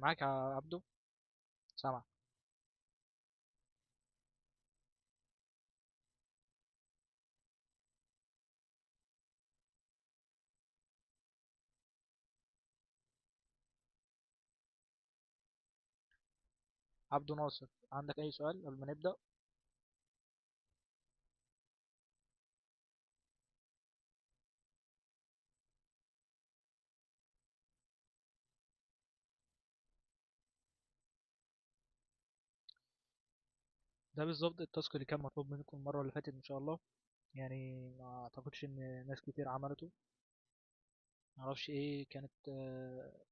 معاك يا عبدو. سامع. عبدو ناصر، عندك أي سؤال قبل ما نبدأ؟ ده بالظبط التاسك اللي كان مطلوب منكم المرة اللي فاتت إن شاء الله. يعني ما أعتقدش إن ناس كتير عملته. معرفش إيه كانت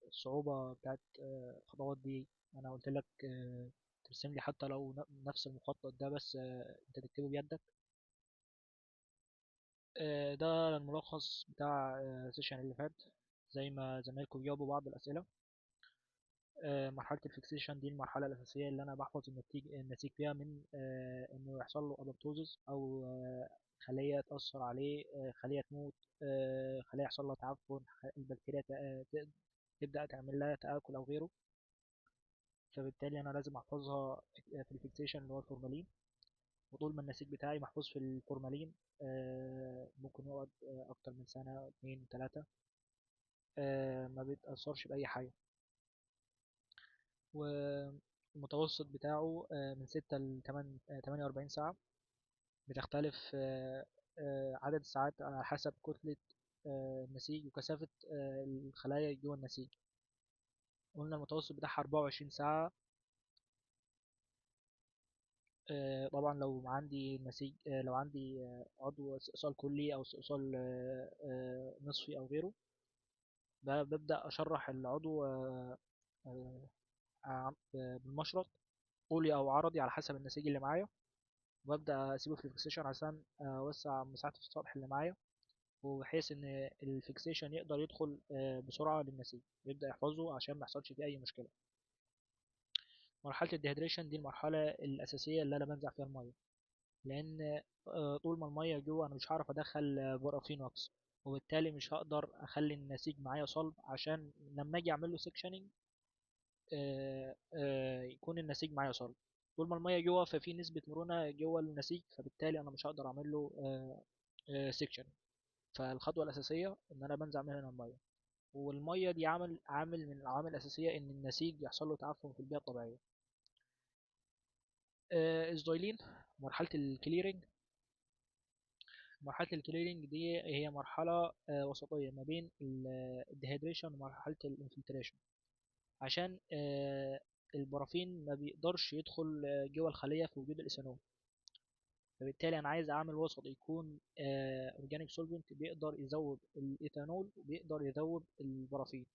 الصعوبة بتاعت الخطوات دي. أنا قلت لك ترسم لي حتى لو نفس المخطط ده، بس أنت تكتبه بيدك. ده الملخص بتاع السيشن اللي فات. زي ما زمايلكم جاوبوا بعض الأسئلة. مرحلة الفيكسيشن دي المرحلة الأساسية اللي أنا بحفظ النسيج فيها من إنه يحصل له أبوبتوزس، أو خلية تأثر عليه، خلية تموت، خلية يحصل لها تعفن، البكتيريا تبدأ تعمل لها تآكل أو غيره. فبالتالي أنا لازم أحفظها في الفيكسيشن اللي هو الفورمالين. وطول ما النسيج بتاعي محفوظ في الفورمالين ممكن يقعد أكتر من سنة، اتنين، تلاتة، ما بيتأثرش بأي حاجة. والمتوسط بتاعه من 6 ل 48 ساعة. بتختلف عدد الساعات على حسب كتلة النسيج وكثافة الخلايا جوه النسيج. قلنا المتوسط بتاعها 24 ساعة. طبعا لو عندي نسيج، لو عندي عضو استئصال كلي أو استئصال نصفي أو غيره، ببدأ أشرح العضو بالمشرط، طولي أو عرضي على حسب النسيج اللي معايا. وببدأ أسيبه في الفيكسيشن عشان أوسع مساحة السطح اللي معايا، وبحيث إن الفيكسيشن يقدر يدخل بسرعة للنسيج، يبدأ يحفظه عشان ما يحصلش فيه أي مشكلة. مرحلة الديهيدريشن دي المرحلة الأساسية اللي أنا بنزع فيها المية، لأن طول ما المية جوه أنا مش هعرف أدخل بارافين واكس، وبالتالي مش هقدر أخلي النسيج معايا صلب عشان لما أجي أعمل له سكشننج يكون النسيج معايا صلب. طول ما المية جوه ففي نسبة مرونة جوه النسيج، فبالتالي أنا مش هقدر أعمل له سكشن. فالخطوة الأساسية إن أنا بنزع منها المية، والمية دي عامل من العوامل الأساسية إن النسيج يحصل له تعفن في البيئة الطبيعية. الزويلين، مرحلة الكليرنج. مرحلة الكليرنج دي هي مرحلة وسطية ما بين الديهيدريشن ومرحلة الانفلتريشن، عشان البرافين ما بيقدرش يدخل جوه الخلية في وجود الإيثانول. فبالتالي أنا عايز أعمل وسط يكون أورجانيك سولفنت، بيقدر يذوب الإيثانول وبيقدر يذوب البرافين.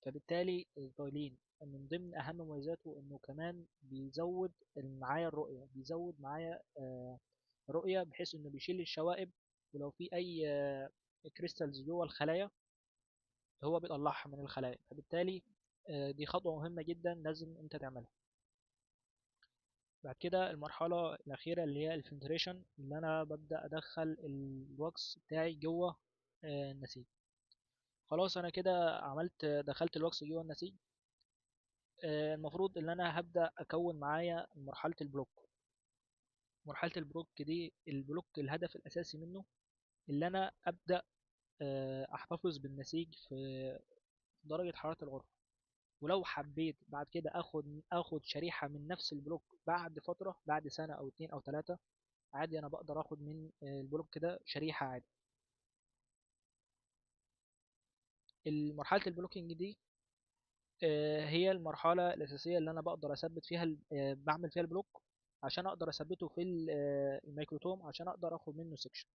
فبالتالي التايلين من ضمن اهم مميزاته انه كمان بيزود معايا الرؤيه، بيزود معايا رؤيه، بحيث انه بيشيل الشوائب، ولو في اي كريستالز جوه الخلايا هو بيطلعها من الخلايا. فبالتالي دي خطوه مهمه جدا لازم انت تعملها. بعد كده المرحله الاخيره اللي هي الفلتريشن، اللي انا ببدا ادخل الواكس بتاعي جوه النسيج. خلاص انا كده دخلت الواكس جوه النسيج. المفروض ان انا هبدا اكون معايا مرحله البلوك. مرحله البلوك دي، البلوك الهدف الاساسي منه اللي انا ابدا احتفظ بالنسيج في درجه حراره الغرفه. ولو حبيت بعد كده اخد شريحه من نفس البلوك بعد فتره، بعد سنه او اتنين او تلاته، عادي انا بقدر اخد من البلوك ده شريحه عادي. مرحله البلوكينج دي هي المرحلة الأساسية اللي أنا بقدر أثبت فيها بعمل فيها البلوك عشان أقدر أثبته في الميكروتوم، عشان أقدر أخد منه سكشن.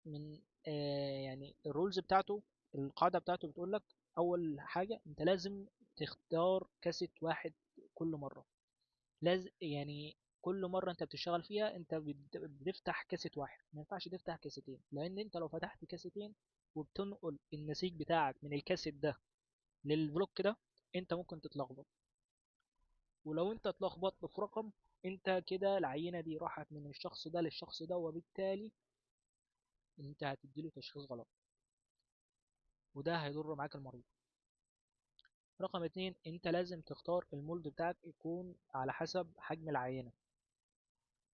من يعني الرولز بتاعته، القاعدة بتاعته بتقول لك أول حاجة أنت لازم تختار كاسيت واحد كل مرة. لازم يعني كل مرة أنت بتشتغل فيها أنت بتفتح كاسيت واحد، ما ينفعش تفتح كاسيتين، لأن أنت لو فتحت كاسيتين وبتنقل النسيج بتاعك من الكاسيت ده للبلوك ده، أنت ممكن تتلخبط. ولو انت اتلخبطت في رقم، انت كده العينة دي راحت من الشخص ده للشخص ده، وبالتالي انت هتديله تشخيص غلط، وده هيضر معاك المريض. رقم اتنين، انت لازم تختار المولد بتاعك يكون على حسب حجم العينة.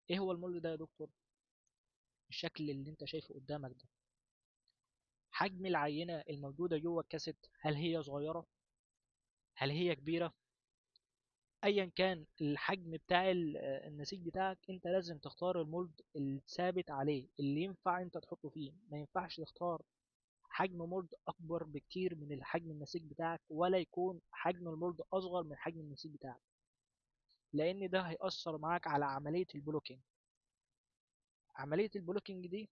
ايه هو المولد ده يا دكتور؟ الشكل اللي انت شايفه قدامك ده، حجم العينة الموجودة جوه الكاسيت، هل هي صغيرة؟ هل هي كبيرة؟ ايا كان الحجم بتاع النسيج بتاعك، انت لازم تختار المولد الثابت عليه اللي ينفع انت تحطه فيه. ما ينفعش تختار حجم مولد اكبر بكتير من الحجم النسيج بتاعك، ولا يكون حجم المولد اصغر من حجم النسيج بتاعك، لان ده هيأثر معاك على عملية البلوكينج. عملية البلوكينج دي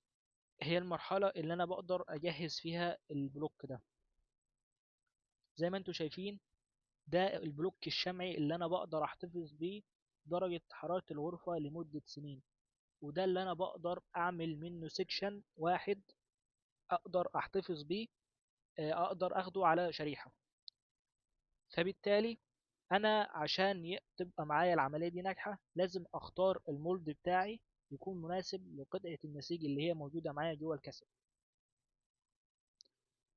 هي المرحلة اللي انا بقدر اجهز فيها البلوك ده. زي ما انتم شايفين، ده البلوك الشمعي اللي انا بقدر احتفظ بيه درجة حرارة الغرفة لمدة سنين، وده اللي انا بقدر اعمل منه سيكشن واحد اقدر احتفظ بيه، اقدر اخده على شريحة. فبالتالي انا عشان تبقى معايا العملية دي ناجحة، لازم اختار المولد بتاعي يكون مناسب لقطعة النسيج اللي هي موجودة معايا جوه الكاسيت.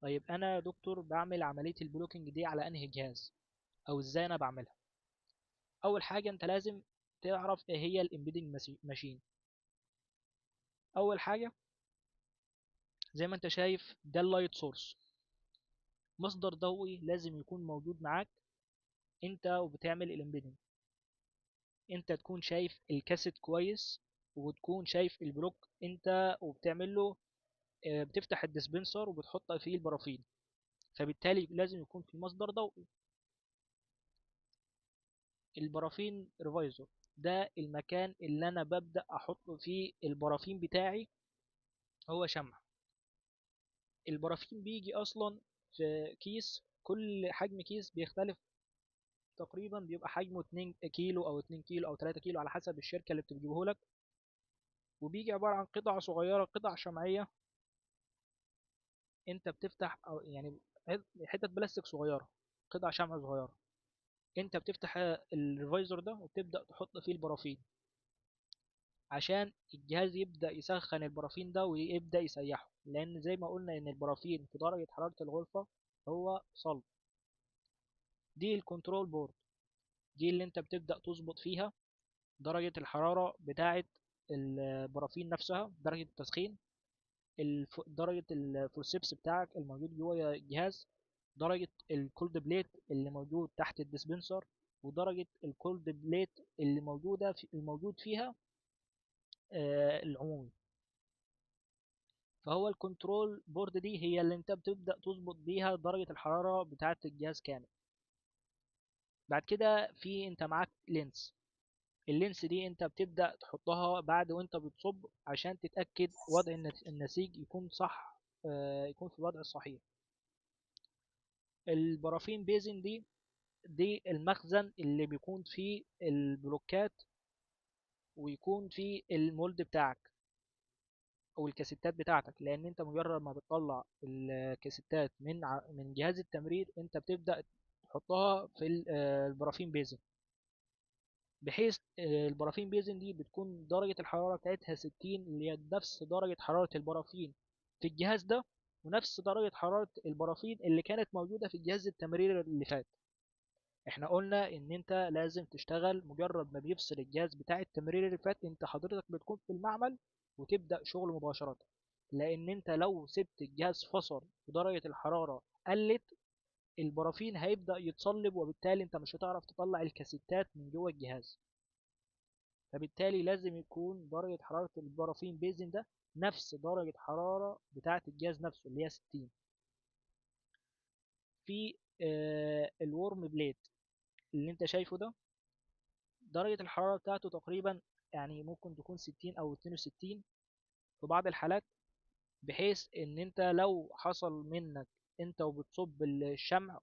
طيب انا يا دكتور بعمل عملية البلوكينج دي على انهي جهاز، او ازاي انا بعملها؟ اول حاجة انت لازم تعرف ايه هي الامبيدنج ماشين. اول حاجة زي ما انت شايف ده اللايت سورس، مصدر ضوئي لازم يكون موجود معاك انت وبتعمل الامبيدنج. انت تكون شايف الكاسيت كويس، وتكون شايف البلوك انت وبتعمل له، بتفتح الديسبنسر وبتحط فيه البرافين، فبالتالي لازم يكون في مصدر ضوئي. البرافين ريفايزر ده المكان اللي انا ببدأ احط فيه البرافين بتاعي، هو شمع. البرافين بيجي اصلا في كيس، كل حجم كيس بيختلف، تقريبا بيبقى حجمه 2 كيلو او 2 كيلو او 3 كيلو على حسب الشركة اللي بتجيبه لك. وبيجي عبارة عن قطع صغيرة، قطع شمعية. انت بتفتح او يعني حتت بلاستيك صغيرة، قطع شمع صغيرة. انت بتفتح الريفايزر ده وبتبدأ تحط فيه البرافين، عشان الجهاز يبدأ يسخن البرافين ده ويبدأ يسيحه، لان زي ما قلنا ان البرافين في درجة حرارة الغرفة هو صلب. دي الكنترول بورد، دي اللي انت بتبدأ تظبط فيها درجة الحرارة بتاعة البرافين نفسها، درجة التسخين، درجة الفورسيبس بتاعك الموجود جوه الجهاز، درجة الكولد بليت اللي موجود تحت الديسبنسر، ودرجة الكولد بليت اللي موجودة الموجود فيها العمومي. فهو الكنترول بورد دي هي اللي انت بتبدأ تظبط بيها درجة الحرارة بتاعة الجهاز كامل. بعد كده في انت معاك لينس. اللينس دي انت بتبدأ تحطها بعد وانت بتصب، عشان تتأكد وضع النسيج يكون صح، يكون في الوضع الصحيح. البرافين بيزن دي المخزن اللي بيكون فيه البلوكات، ويكون فيه المولد بتاعك او الكاسيتات بتاعتك، لان انت مجرد ما بتطلع الكاسيتات من جهاز التمرير، انت بتبدأ تحطها في البرافين بيزن، بحيث البرافين بيزن دي بتكون درجة الحرارة بتاعتها 60، اللي هي نفس درجة حرارة البرافين في الجهاز ده، ونفس درجة حرارة البرافين اللي كانت موجودة في الجهاز التمرير اللي فات. احنا قلنا ان انت لازم تشتغل مجرد ما بيفصل الجهاز بتاع التمرير اللي فات، انت حضرتك بتكون في المعمل وتبدأ شغل مباشرة، لان انت لو سبت الجهاز فصل ودرجة الحرارة قلت، البرافين هيبدأ يتصلب، وبالتالي انت مش هتعرف تطلع الكاسيتات من جوه الجهاز. فبالتالي لازم يكون درجة حرارة البرافين بيزن ده نفس درجة حرارة بتاعة الجهاز نفسه اللي هي 60. في الورم بليد اللي انت شايفه ده، درجة الحرارة بتاعته تقريبا يعني ممكن تكون 60 أو 62 في بعض الحالات، بحيث إن أنت لو حصل منك أنت وبتصب الشمع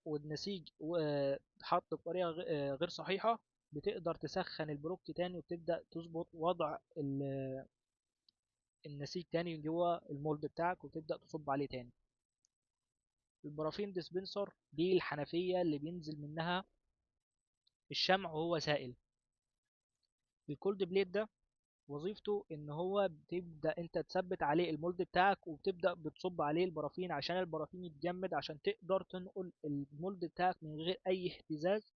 والنسيج حط بطريقة غير صحيحة، بتقدر تسخن البلوك تاني وتبدأ تظبط وضع النسيج تاني جوه المولد بتاعك، وتبدأ تصب عليه تاني. البرافين ديسبنسر دي الحنفية اللي بينزل منها الشمع وهو سائل. الكولد بليد ده وظيفته ان هو بتبدا انت تثبت عليه المولد بتاعك، وبتبدا بتصب عليه البرافين عشان البرافين يتجمد، عشان تقدر تنقل المولد بتاعك من غير اي اهتزاز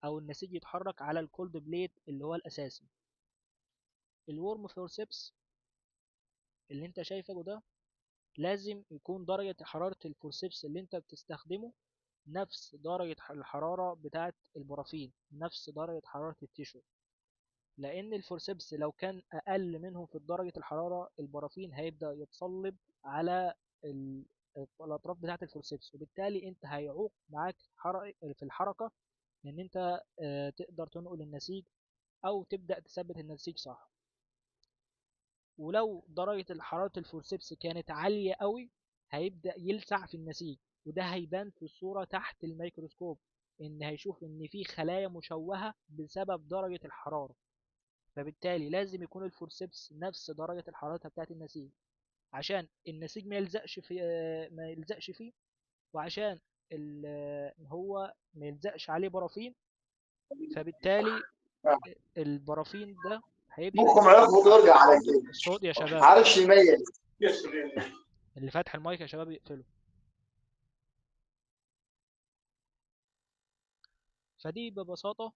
او النسيج يتحرك على الكولد بليت اللي هو الاساسي. الورم فورسيبس اللي انت شايفه ده لازم يكون درجة حرارة الفورسيبس اللي انت بتستخدمه نفس درجة الحرارة بتاعة البرافين، نفس درجة حرارة التيشو. لأن الفورسيبس لو كان أقل منهم في درجة الحرارة، البرافين هيبدأ يتصلب على ال- الأطراف بتاعة الفورسيبس، وبالتالي انت هيعوق معاك في الحركة ان انت تقدر تنقل النسيج او تبدأ تثبت النسيج صح. ولو درجة حرارة الفورسيبس كانت عالية قوي هيبدأ يلسع في النسيج، وده هيبان في الصورة تحت الميكروسكوب، ان هيشوف ان في خلايا مشوهة بسبب درجة الحرارة. فبالتالي لازم يكون الفورسيبس نفس درجة الحرارة بتاعت النسيج عشان النسيج ما يلزقش فيه، وعشان هو ما يلزقش عليه برافين. فبالتالي البرافين ده هيبدأ مخه ما يخبط ويرجع على الجيم. الصوت يا ما شباب، عرفش يميز. اللي فاتح المايك يا شباب يقفله. فدي ببساطة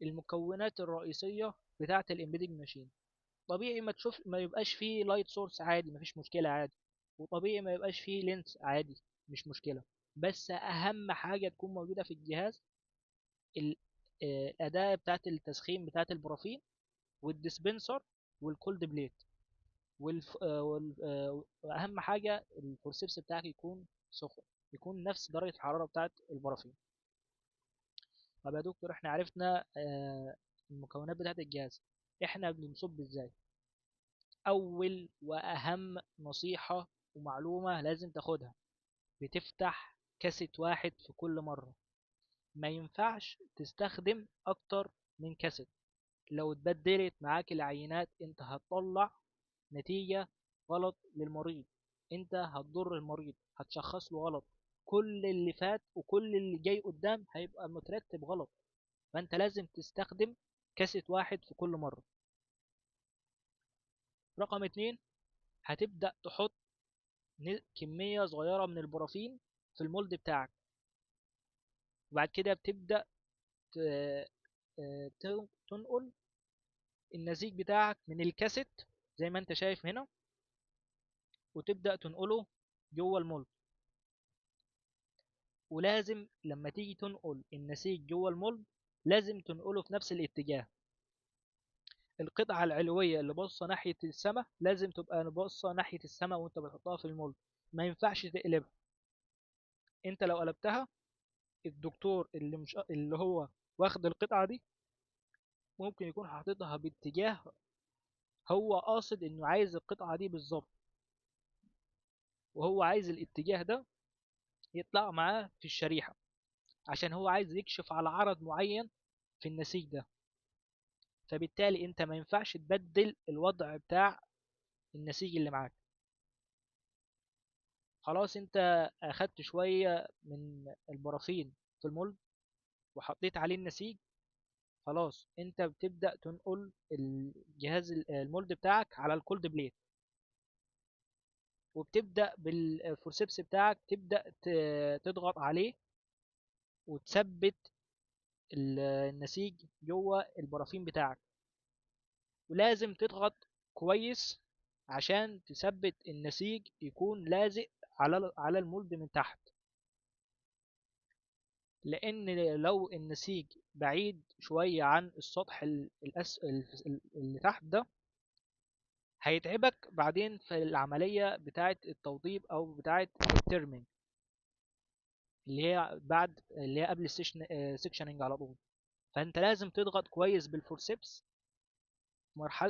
المكونات الرئيسية بتاعة الامبيدنج ماشين. طبيعي ما يبقاش فيه لايت سورس عادي، مفيش مشكلة عادي، وطبيعي ما يبقاش فيه لينس عادي، مش مشكلة. بس أهم حاجة تكون موجودة في الجهاز ال- الأداة بتاعة التسخين بتاعة البرافين، والديسبنسر، والكولد بليت، وأهم حاجة الفورسيبس بتاعك يكون سخن، يكون نفس درجة الحرارة بتاعة البرافين. طب يا دكتور احنا عرفنا المكونات بتاعة الجهاز، احنا بنصب ازاي؟ اول واهم نصيحة ومعلومة لازم تاخدها، بتفتح كاسيت واحد في كل مرة. ما ينفعش تستخدم اكتر من كاسيت. لو اتبدلت معاك العينات انت هتطلع نتيجة غلط للمريض، انت هتضر المريض، هتشخص له غلط، كل اللي فات وكل اللي جاي قدام هيبقى مترتب غلط. فانت لازم تستخدم كاسيت واحد في كل مرة. رقم اتنين، هتبدأ تحط كمية صغيرة من البرافين في المولد بتاعك، وبعد كده بتبدأ تنقل النسيج بتاعك من الكاسيت زي ما انت شايف هنا، وتبدأ تنقله جوه المولد. ولازم لما تيجي تنقل النسيج جوه المولد لازم تنقله في نفس الاتجاه. القطعة العلوية اللي باصة ناحية السماء لازم تبقى باصة ناحية السماء وانت بتحطها في المولد، ما ينفعش تقلبها. انت لو قلبتها الدكتور اللي هو واخد القطعة دي ممكن يكون حاططها باتجاه هو قاصد انه عايز القطعة دي بالظبط، وهو عايز الاتجاه ده يطلع معاه في الشريحة عشان هو عايز يكشف على عرض معين في النسيج ده. فبالتالي انت ما ينفعش تبدل الوضع بتاع النسيج اللي معاك. خلاص انت اخدت شوية من البرافين في المولد وحطيت عليه النسيج، خلاص انت بتبدأ تنقل الجهاز المولد بتاعك على الكولد بليت، وبتبدأ بالفورسيبس بتاعك تبدأ تضغط عليه وتثبت النسيج جوه البرافين بتاعك. ولازم تضغط كويس عشان تثبت النسيج يكون لازق على المولد من تحت، لان لو النسيج بعيد شوية عن السطح اللي تحت ده هيتعبك بعدين في العملية بتاعة التوضيب او بتاعة الترمينج اللي هي قبل السكشننج على طول. فانت لازم تضغط كويس بالفورسيبس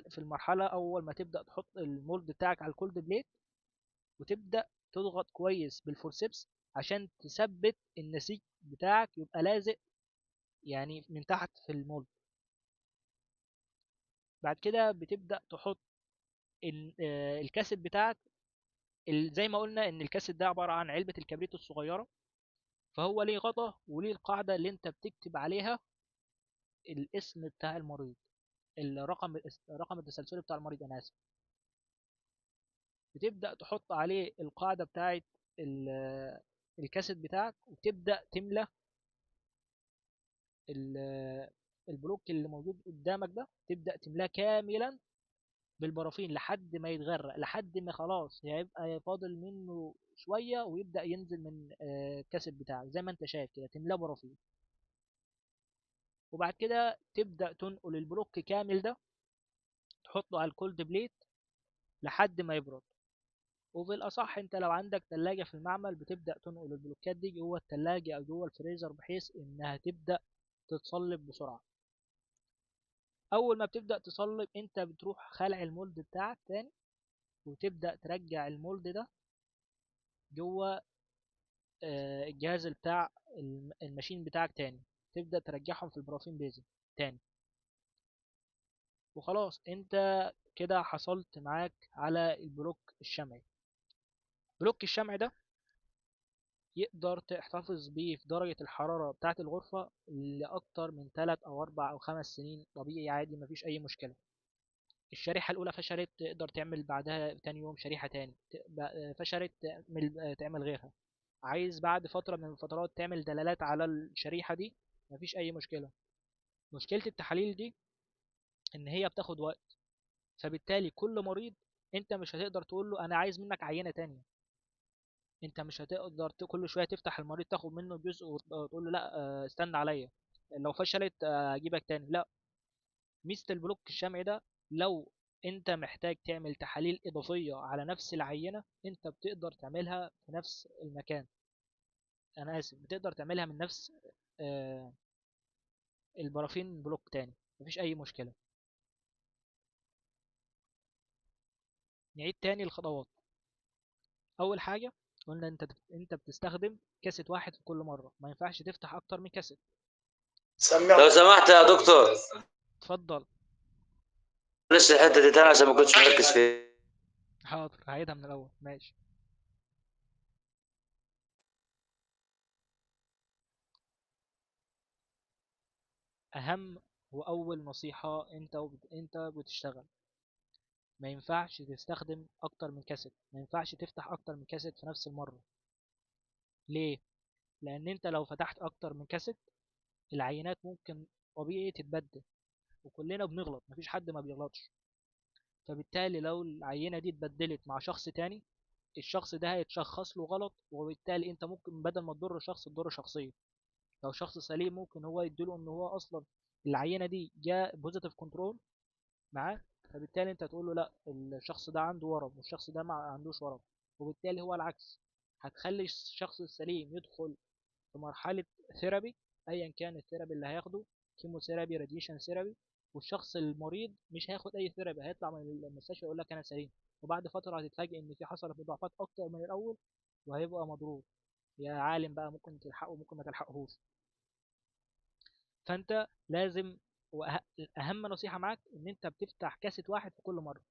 في المرحلة أول ما تبدأ تحط المولد بتاعك على الكولد بليت، وتبدأ تضغط كويس بالفورسيبس عشان تثبت النسيج بتاعك يبقى لازق يعني من تحت في المولد. بعد كده بتبدأ تحط الكاسيت بتاعك. زي ما قلنا إن الكاسيت ده عبارة عن علبة الكبريت الصغيرة، فهو ليه غطا وليه القاعدة اللي انت بتكتب عليها الاسم بتاع المريض. الرقم التسلسلي بتاع المريض، انا اسف. بتبدا تحط عليه القاعده بتاعه الكاسيت بتاعك، وتبدا تملى البلوك اللي موجود قدامك ده، تبدا تملاه كاملا بالبرافين لحد ما يتغرق، لحد ما خلاص هيبقى فاضل منه شويه ويبدا ينزل من الكاسيت بتاعك زي ما انت شايف كده، تملاه برافين. وبعد كده تبدا تنقل البلوك كامل ده، تحطه على الكولد بليت لحد ما يبرد. وفي الأصح أنت لو عندك تلاجة في المعمل بتبدأ تنقل البلوكات دي جوه التلاجة أو جوه الفريزر بحيث إنها تبدأ تتصلب بسرعة. أول ما بتبدأ تصلب أنت بتروح خلع المولد بتاعك تاني، وتبدأ ترجع المولد ده جوه الجهاز بتاع الماشين بتاعك تاني، تبدأ ترجعهم في البرافين بيزن تاني. وخلاص أنت كده حصلت معاك على البلوك الشمعي. بلوك الشمع ده يقدر تحتفظ بيه في درجة الحرارة بتاعة الغرفة لأكتر من 3 أو 4 أو 5 سنين طبيعي عادي، مفيش أي مشكلة. الشريحة الأولى فشلت تقدر تعمل بعدها تاني يوم شريحة تاني، فشلت تعمل غيرها. عايز بعد فترة من الفترات تعمل دلالات على الشريحة دي، مفيش أي مشكلة. مشكلة التحاليل دي إن هي بتاخد وقت، فبالتالي كل مريض أنت مش هتقدر تقول له أنا عايز منك عينة تانية. انت مش هتقدر كل شويه تفتح المريض تاخد منه جزء وتقول له لا استنى عليا، لو فشلت اجيبك تاني. لا، ميزه البلوك الشمعي ده لو انت محتاج تعمل تحاليل اضافيه على نفس العينه انت بتقدر تعملها في نفس المكان. انا اسف، بتقدر تعملها من نفس آه، البرافين بلوك تاني، مفيش اي مشكله. نعيد تاني الخطوات. اول حاجه قلنا انت بتستخدم كاسيت واحد في كل مره، ما ينفعش تفتح اكتر من كاسيت. لو سمحت يا دكتور، اتفضل. لسه الحته دي تاني عشان ما كنتش مركز فيها. حاضر، هعيدها من الاول، ماشي. اهم واول نصيحة انت بتشتغل، ما ينفعش تستخدم اكتر من كاسيت، ما ينفعش تفتح اكتر من كاسيت في نفس المرة. ليه؟ لان انت لو فتحت اكتر من كاسيت العينات ممكن طبيعي تتبدل، وكلنا بنغلط، مفيش حد ما بيغلطش. فبالتالي لو العينة دي اتبدلت مع شخص تاني الشخص ده هيتشخص له غلط، وبالتالي انت ممكن بدل ما تضر شخص تضر شخصية. لو شخص سليم ممكن هو يديله ان هو اصلا العينة دي جاء بوزيتيف كنترول معاه، فبالتالي انت تقول له لا الشخص ده عنده ورم والشخص ده ما عندوش ورم، وبالتالي هو العكس. هتخلي الشخص السليم يدخل في مرحلة ثيرابي، ايا كان الثيرابي اللي هياخده، كيمو ثيرابي، راديشن ثيرابي، والشخص المريض مش هياخد اي ثيرابي، هيطلع من المستشفى يقول لك انا سليم، وبعد فترة هتتفاجئ ان في حصلت مضاعفات اكتر من الاول، وهيبقى مضروب. يا عالم بقى، ممكن تلحقه ممكن ما تلحقهوش. فانت لازم، واهم نصيحة معاك ان انت بتفتح كاسيت واحد في كل مرة.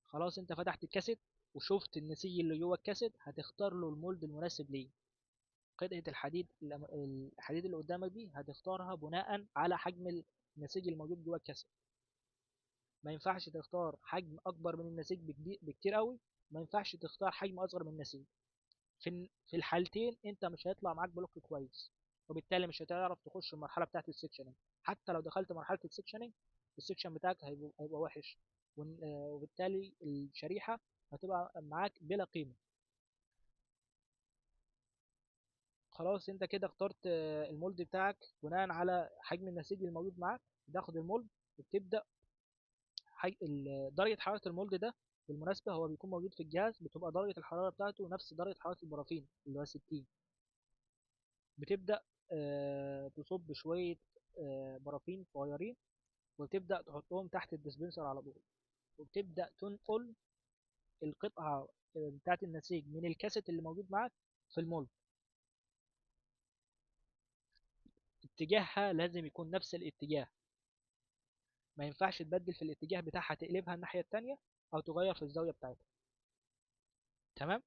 خلاص انت فتحت الكاسيت وشفت النسيج اللي جوه الكاسيت، هتختار له المولد المناسب ليه. قطعة الحديد اللي قدامك دي هتختارها بناء على حجم النسيج الموجود جوه الكاسيت. ما ينفعش تختار حجم اكبر من النسيج بكتير قوي، ما ينفعش تختار حجم اصغر من النسيج. في الحالتين انت مش هيطلع معاك بلوك كويس، وبالتالي مش هتعرف تخش المرحله بتاعه السكشننج. حتى لو دخلت مرحله السكشننج السكشن بتاعك هيبقى وحش، وبالتالي الشريحه هتبقى معاك بلا قيمه. خلاص انت كده اخترت المولد بتاعك بناء على حجم النسيج الموجود معاك. تاخد المولد وتبدا درجه حراره المولد ده بالمناسبه هو بيكون موجود في الجهاز، بتبقى درجه الحراره بتاعته نفس درجه حراره البرافين اللي هو 60. بتبدأ تصب شوية برافين صغيرين، وتبدأ تحطهم تحت الديسبنسر على طول، وبتبدأ تنقل القطعة بتاعة النسيج من الكاسيت اللي موجود معاك في المولد. اتجاهها لازم يكون نفس الاتجاه، ما ينفعش تبدل في الاتجاه بتاعها، تقلبها الناحية التانية أو تغير في الزاوية بتاعتها. تمام.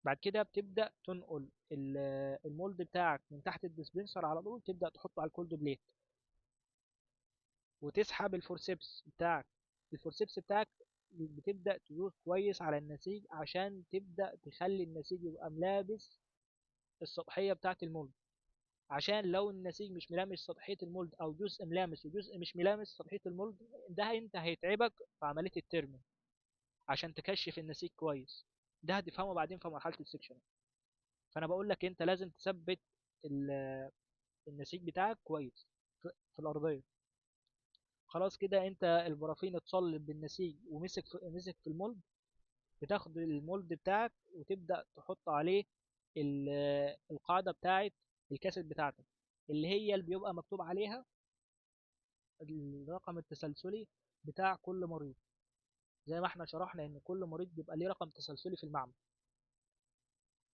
بعد كده بتبدأ تنقل المولد بتاعك من تحت الديسبنسر على طول، تبدأ تحطه على الكولد بليت. وتسحب الفورسيبس بتاعك. الفورسيبس بتاعك بتبدأ تدوس كويس على النسيج عشان تبدأ تخلي النسيج يبقى ملابس السطحية بتاعة المولد. عشان لو النسيج مش ملامس سطحية المولد أو جزء ملامس وجزء مش ملامس سطحية المولد، ده انت هيتعبك في عملية الترم عشان تكشف النسيج كويس. ده هتفهمه بعدين في مرحلة السكشن. فأنا بقول لك انت لازم تثبت النسيج بتاعك كويس في الأرضية. خلاص كده انت البرافين اتصلب بالنسيج مسك في المولد. بتاخد المولد بتاعك وتبدأ تحط عليه القاعدة بتاعت الكاسيت بتاعتك، اللي بيبقى مكتوب عليها الرقم التسلسلي بتاع كل مريض. زي ما احنا شرحنا ان كل مريض بيبقى ليه رقم تسلسلي في المعمل.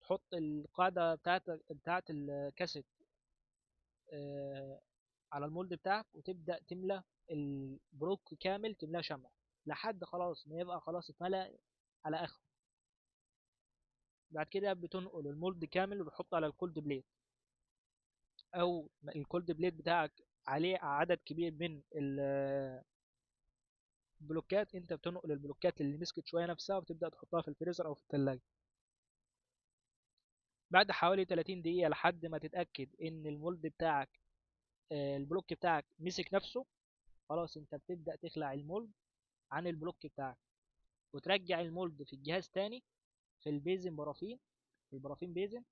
تحط القاعدة بتاعت الكاسيت على المولد بتاعك، وتبدأ تملى البروك كامل، تملاه شمع لحد خلاص ما يبقى خلاص اتملى على اخره. بعد كده بتنقل المولد كامل وبتحطه على الكولد بليت، او الكولد بليت بتاعك عليه عدد كبير من البلوكات. انت بتنقل البلوكات اللي مسكت شويه نفسها وتبدا تحطها في الفريزر او في الثلاجه. بعد حوالي 30 دقيقه لحد ما تتاكد ان المولد بتاعك البلوك بتاعك مسك نفسه، خلاص انت بتبدا تخلع المولد عن البلوك بتاعك، وترجع المولد في الجهاز تاني في البيزن برافين، في البرافين بيزن،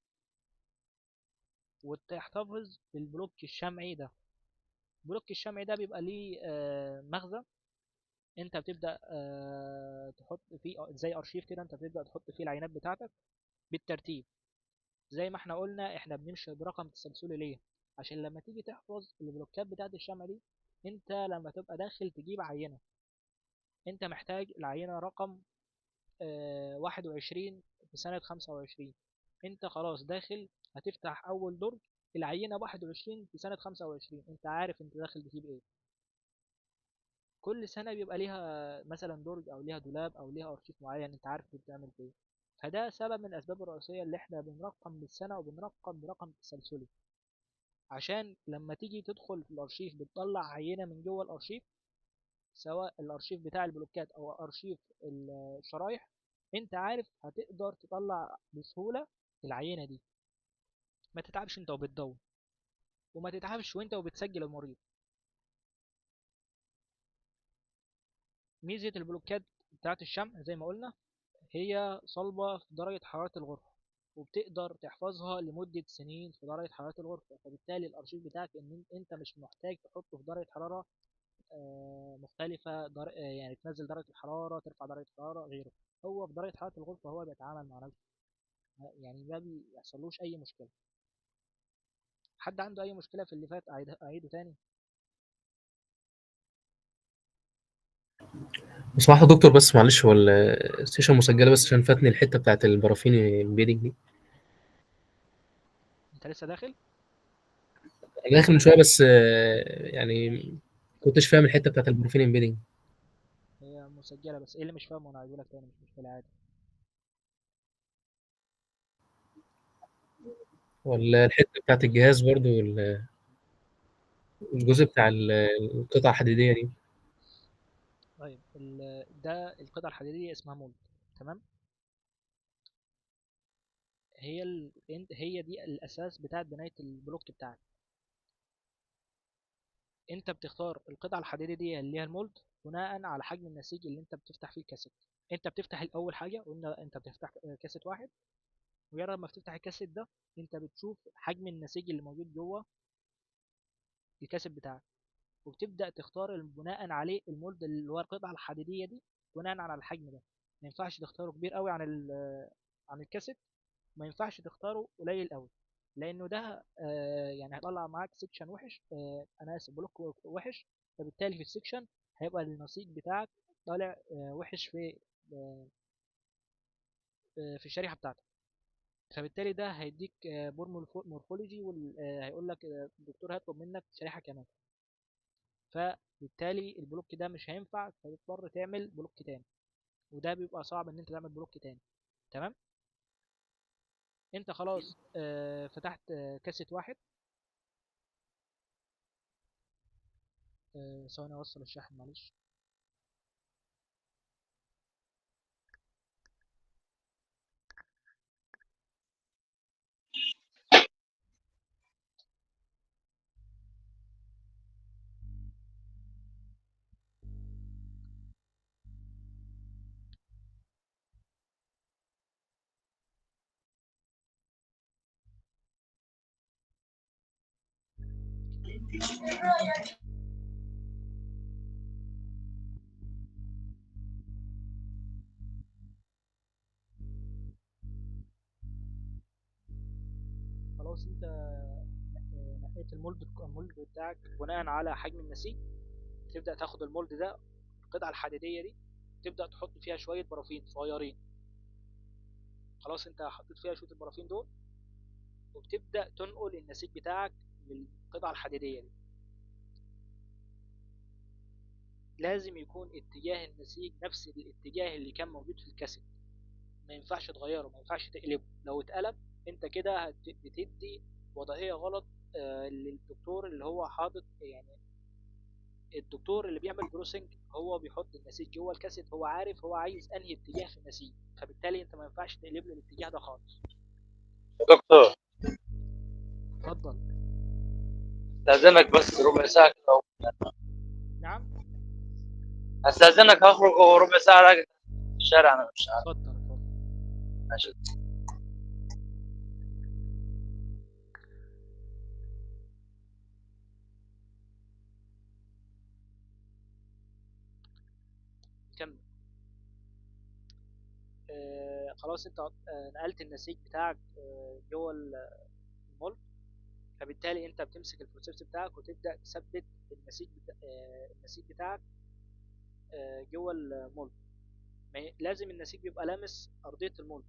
وتحتفظ بالبلوك الشمعي ده. البلوك الشمعي ده بيبقى ليه مخزن. انت بتبدا تحط فيه زي ارشيف كده، انت بتبدا تحط فيه العينات بتاعتك بالترتيب. زي ما احنا قلنا احنا بنمشي برقم تسلسلي ليه؟ عشان لما تيجي تحفظ البلوكات بتاعت الشمع دي، انت لما تبقى داخل تجيب عينة، انت محتاج العينة رقم 21 في سنة 25. انت خلاص داخل هتفتح اول درج، العينة 21 في سنة 25، انت عارف انت داخل تجيب ايه. كل سنة بيبقى ليها مثلا درج او ليها دولاب او ليها ارشيف معين، انت عارف انت بتعمل ايه. فده سبب من الاسباب الرئيسية اللي احنا بنرقم بالسنة وبنرقم برقم تسلسلي، عشان لما تيجي تدخل في الارشيف بتطلع عينة من جوه الارشيف، سواء الارشيف بتاع البلوكات او ارشيف الشرايح، انت عارف هتقدر تطلع بسهولة العينة دي. ما تتعبش انت وبتدور، وما تتعبش وانت وبتسجل المريض. ميزة البلوكات بتاعت الشمع زي ما قلنا هي صلبة في درجة حرارة الغرفة، وبتقدر تحفظها لمدة سنين في درجة حرارة الغرفة. فبالتالي الأرشيف بتاعك إن أنت مش محتاج تحطه في درجة حرارة مختلفة، يعني تنزل درجة الحرارة، ترفع درجة الحرارة غيره. هو في درجة حرارة الغرفة هو بيتعامل مع نفسه، يعني ما بيحصلوش أي مشكلة. حد عنده أي مشكلة في اللي فات أعيده تاني؟ بصراحة يا دكتور، بس معلش، هو السيشن مسجلة بس عشان فاتني الحتة بتاعت البرافين امبيدنج دي. أنت لسه داخل؟ أنا داخل من شوية بس يعني كنتش فاهم الحتة بتاعت البرافين امبيدنج، هي مسجلة بس إيه اللي مش فاهمه أنا هعيده لك تاني، مش مشكلة عادي. ولا الحتة بتاعت الجهاز برضو الجزء بتاع القطعة الحديدية دي. طيب ده القطعة الحديدية اسمها مولد. تمام. هي دي الأساس بتاعت بناية البلوك بتاعك. انت بتختار القطعة الحديدية دي اللي هي المولد بناء على حجم النسيج اللي انت بتفتح فيه الكاسيت. انت بتفتح الاول حاجة قلنا انت بتفتح كاسيت واحد. مجرد ما بتفتح الكاسيت ده انت بتشوف حجم النسيج اللي موجود جوه الكاسيت بتاعك، وبتبدأ تختار بناء عليه المولد اللي هو القطعة الحديدية دي بناء على الحجم ده. ما ينفعش تختاره كبير قوي عن الكاسيت، ما ينفعش تختاره قليل قوي، لانه ده يعني هيطلع معاك سيكشن وحش، انا اسف بلوك وحش. فبالتالي في السيكشن هيبقى النسيج بتاعك طالع وحش آه، في الشريحه بتاعتك. فبالتالي ده هيديك بور مورفولوجي، وهيقول لك الدكتور هيطلب منك شريحه كمان. فبالتالي البلوك ده مش هينفع، فتضطر تعمل بلوك تاني، وده بيبقى صعب ان انت تعمل بلوك تاني. تمام. انت خلاص فتحت كاسيت واحد. ثواني اوصل الشاحن معلش. خلاص انت نقيت المولد بتاعك بناء على حجم النسيج. تبدأ تاخد المولد ده، القطعة الحديدية دي، تبدأ تحط فيها شوية برافين صغيرين. خلاص انت حطيت فيها شوية البرافين دول، وبتبدأ تنقل النسيج بتاعك للقطعة الحديدية دي. لازم يكون اتجاه النسيج نفس الاتجاه اللي كان موجود في الكاسيت. ما ينفعش تغيره، ما ينفعش تقلبه. لو اتقلب انت كده بتدي وضعية غلط للدكتور اللي هو حاطط، يعني الدكتور اللي بيعمل بروسنج هو بيحط النسيج جوه الكاسيت، هو عارف هو عايز انهي اتجاه في النسيج، فبالتالي انت ما ينفعش تقلب له الاتجاه ده خالص. يا دكتور اتفضل. استاذنك بس ربع ساعه كده. نعم. استاذنك هخرج ربع ساعه راجع في الشارع انا مش عارف. اتفضل اتفضل. ماشي. كمل. خلاص انت نقلت النسيج بتاعك جوه المولد، فبالتالي انت بتمسك البروسيس بتاعك وتبدا تثبت النسيج بتاعك جوه المولد. لازم النسيج يبقى لامس ارضيه المولد،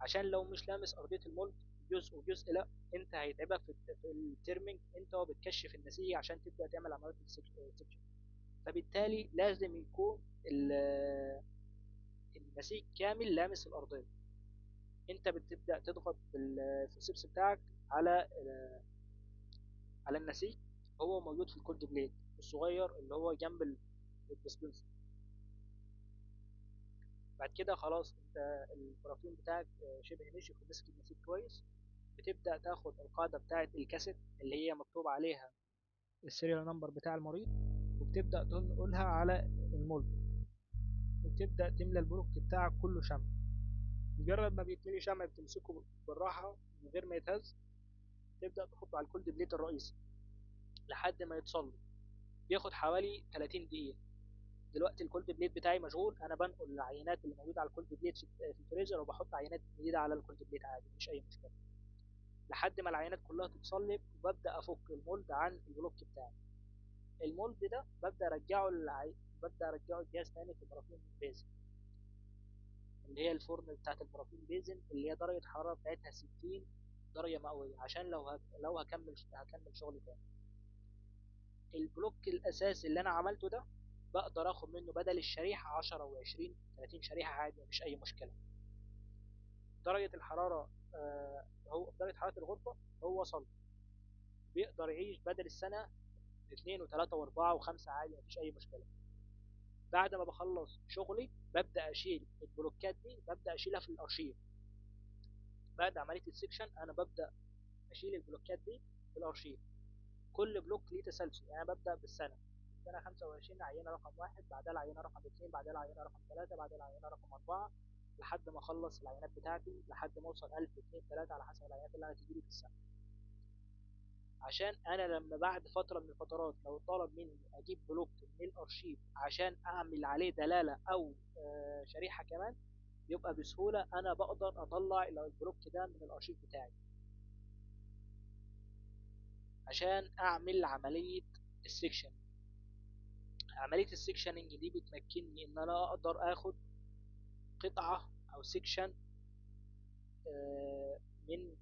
عشان لو مش لامس ارضيه المولد جزء وجزء، لا انت هيتعبك في الترمينج انت وبتكشف النسيج عشان تبدا تعمل عمليه السكشن. فبالتالي لازم يكون النسيج كامل لامس الارضيه. انت بتبدا تضغط بالفورسيبس بتاعك على النسيج. هو موجود في الكولد بليد الصغير اللي هو جنب الديسبنسر. بعد كده خلاص انت البرافين بتاعك شبه نشف ومسك النسيج كويس. بتبدا تاخد القاعده بتاعه الكاسيت اللي هي مكتوب عليها السيريال نمبر بتاع المريض، وبتبدا تنقلها على المولد، وتبدا تملى البلوك بتاعك كله شمع. مجرد ما بيتملي شمع بتمسكه بالراحه من غير ما يتهز، تبدا تحطه على الكولد بليت الرئيسي لحد ما يتصل. بياخد حوالي 30 دقيقه. دلوقتي الكولد بليت بتاعي مشغول، انا بنقل العينات اللي موجوده على الكولد بليت في الفريزر، وبحط عينات جديده على الكولد بليت عادي، مفيش اي مشكله، لحد ما العينات كلها تتصلب. وببدا افك المولد عن البلوك بتاعي. المولد ده ببدا ارجعه الجهاز تاني في البرافين بيزن، اللي هي الفرن بتاعت البرافين بيزن، اللي هي درجه الحراره بتاعتها 60 درجه مئويه، عشان لو هكمل شغل تاني. البلوك الاساسي اللي انا عملته ده بقدر اخد منه بدل الشريحه 10 و20 30 شريحه عادي، مفيش اي مشكله. درجه الحراره هو درجه حراره الغرفه هو صلب، بيقدر يعيش بدل السنه 2 و3 و4 و5 عادي، مفيش اي مشكله. بعد ما بخلص شغلي ببدا اشيل البلوكات دي، ببدا اشيلها في الارشيف. بعد عمليه السكشن انا ببدا اشيل البلوكات دي في الارشيف. كل بلوك ليه تسلسل، يعني أنا ببدا بالسنه، سنه 25 عينه رقم 1، بعدها العينه رقم 2، بعدها العينه رقم 3، بعدها العينه رقم 4، لحد ما اخلص العينات بتاعتي، لحد ما اوصل 1000 2 3 على حسب العينات اللي انا تجيلي في السنه. عشان انا لما بعد فتره من الفترات لو طلب مني اجيب بلوك من الارشيف عشان اعمل عليه دلاله او شريحه كمان، يبقى بسهوله انا بقدر اطلع البلوك ده من الارشيف بتاعي عشان اعمل عمليه السكشن. عمليه السكشننج دي بتمكنني ان انا اقدر اخد قطعه او سكشن من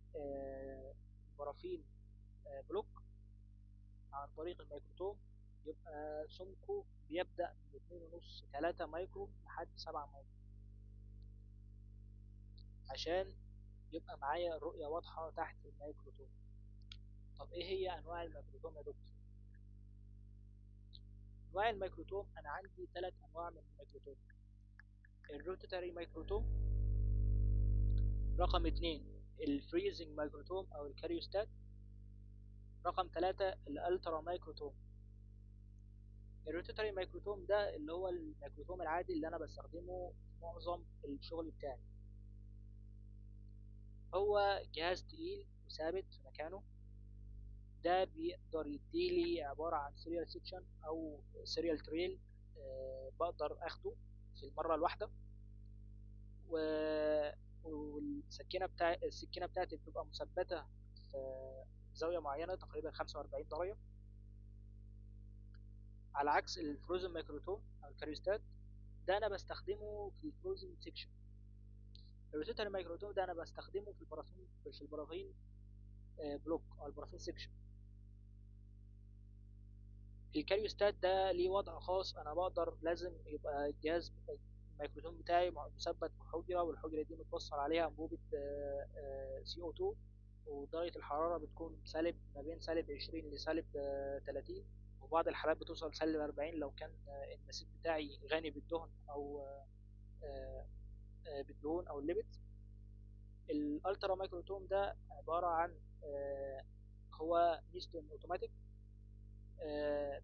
برافين بلوك عن طريق الميكروتوم، يبقى سمكه بيبدأ من 2.5 3 مايكرو لحد 7 مايكرو، عشان يبقى معايا الرؤية واضحة تحت الميكروتوم. طب ايه هي انواع الميكروتوم يا دكتور؟ انواع الميكروتوم انا عندي 3 انواع من الميكروتوم. الروتاتري ميكروتوم، رقم 2 الفريزنج ميكروتوم او الكاريوستات، رقم 3 الالترا ميكروتوم. الروتاتري ميكروتوم ده اللي هو الميكروتوم العادي اللي انا بستخدمه في معظم الشغل بتاعي. هو جهاز تقيل وثابت في مكانه، ده بيقدر يديلي عبارة عن سيريال سيكشن او سيريال تريل، بقدر اخده في المرة الواحدة. السكينة بتاعتي بتبقى مثبتة في زاوية معينة تقريبا 45 درجة، على عكس الفروزن ميكروتوم او الكاريوستات ده انا بستخدمه في الفروزن سيكشن. الروتيتر ميكروتوم ده انا بستخدمه في البرافين بلوك او البرافين سيكشن. الكاريوستات ده ليه وضع خاص، انا بقدر لازم يبقى الجهاز الميكروتوم بتاعي مثبت في حجرة، والحجرة دي متوصل عليها انبوبة CO2، ودرجة الحرارة بتكون سالب ما بين سالب 20 لسالب 30، وبعض الحالات بتوصل سالب 40 لو كان النسيج بتاعي غني بالدهن او بالدهون او الليبت. الالترا مايكروتوم ده عبارة عن هو ميزته انه اوتوماتيك،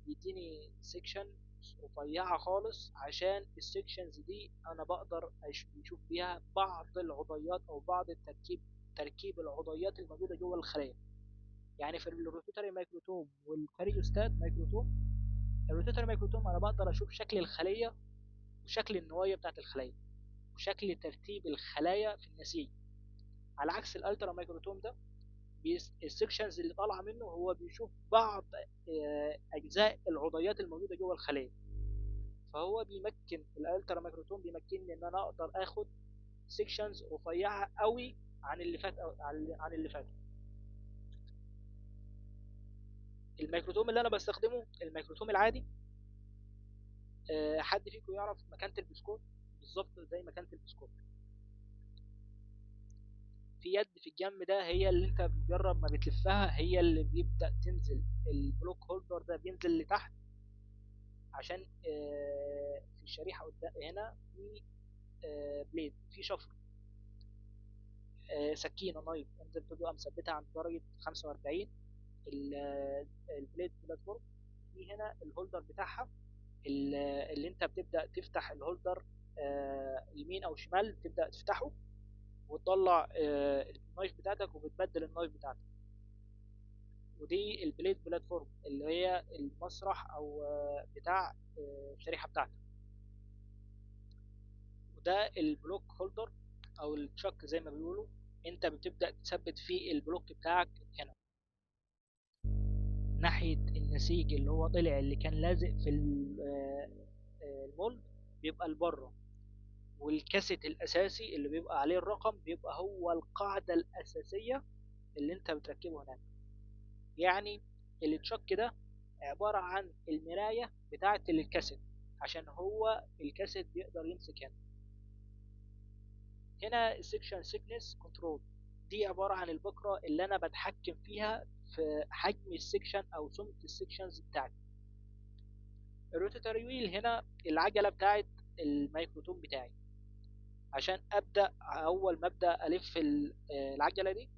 بيديني سيكشن رفيعة خالص، عشان السيكشنز دي انا بقدر اشوف بيها بعض العضيات او بعض تركيب العضيات الموجودة جوه الخلايا. يعني في الروتيتري مايكروتوم والكاريوستات مايكروتوم، الروتيتري مايكروتوم انا بقدر اشوف شكل الخلية وشكل النوايا بتاعت الخلية وشكل ترتيب الخلايا في النسيج، على عكس الالترا مايكروتوم ده السكشنز اللي طالعه منه هو بيشوف بعض اجزاء العضيات الموجوده جوه الخليه. فهو بيمكن الالترا مايكروتوم بيمكنني ان انا اقدر اخد سكشنز رفيعه قوي عن اللي فات عن اللي فات. الميكروتوم اللي انا بستخدمه الميكروتوم العادي، حد فيكم يعرف مكانه البسكوت؟ بالظبط زي مكانه البسكوت، في يد في الجنب ده هي اللي انت بتجرب ما بتلفها هي اللي بيبدأ تنزل البلوك هولدر ده بينزل لتحت، عشان في الشريحة قدام هنا في بليد في شفر، سكينة نايف انت بتبقى مثبتها عند درجة 45. البليد بلاتفورم في هنا الهولدر بتاعها اللي انت بتبدأ تفتح الهولدر يمين او شمال، تبدأ تفتحه وتطلع النايف بتاعتك وبتبدل النايف بتاعتك. ودي البليد بلاتفورم اللي هي المسرح او بتاع الشريحة بتاعتك. وده البلوك هولدر او التشك زي ما بيقولوا، انت بتبدأ تثبت فيه البلوك بتاعك هنا ناحية النسيج اللي هو طلع اللي كان لازق في المولد بيبقى لبره، والكاسيت الاساسي اللي بيبقى عليه الرقم بيبقى هو القاعدة الاساسية اللي انت بتركبه هناك. يعني التشك ده عبارة عن المراية بتاعة الكاسيت، عشان هو الكاسيت بيقدر يمسك هنا. هنا السكشن سيكنس كنترول دي عبارة عن البكرة اللي أنا بتحكم فيها في حجم السكشن أو سمك السكشنز بتاعتي. الروتاتري ويل هنا العجلة بتاعة الميكروتوم بتاعي، عشان أبدأ أول ما أبدأ ألف العجلة دي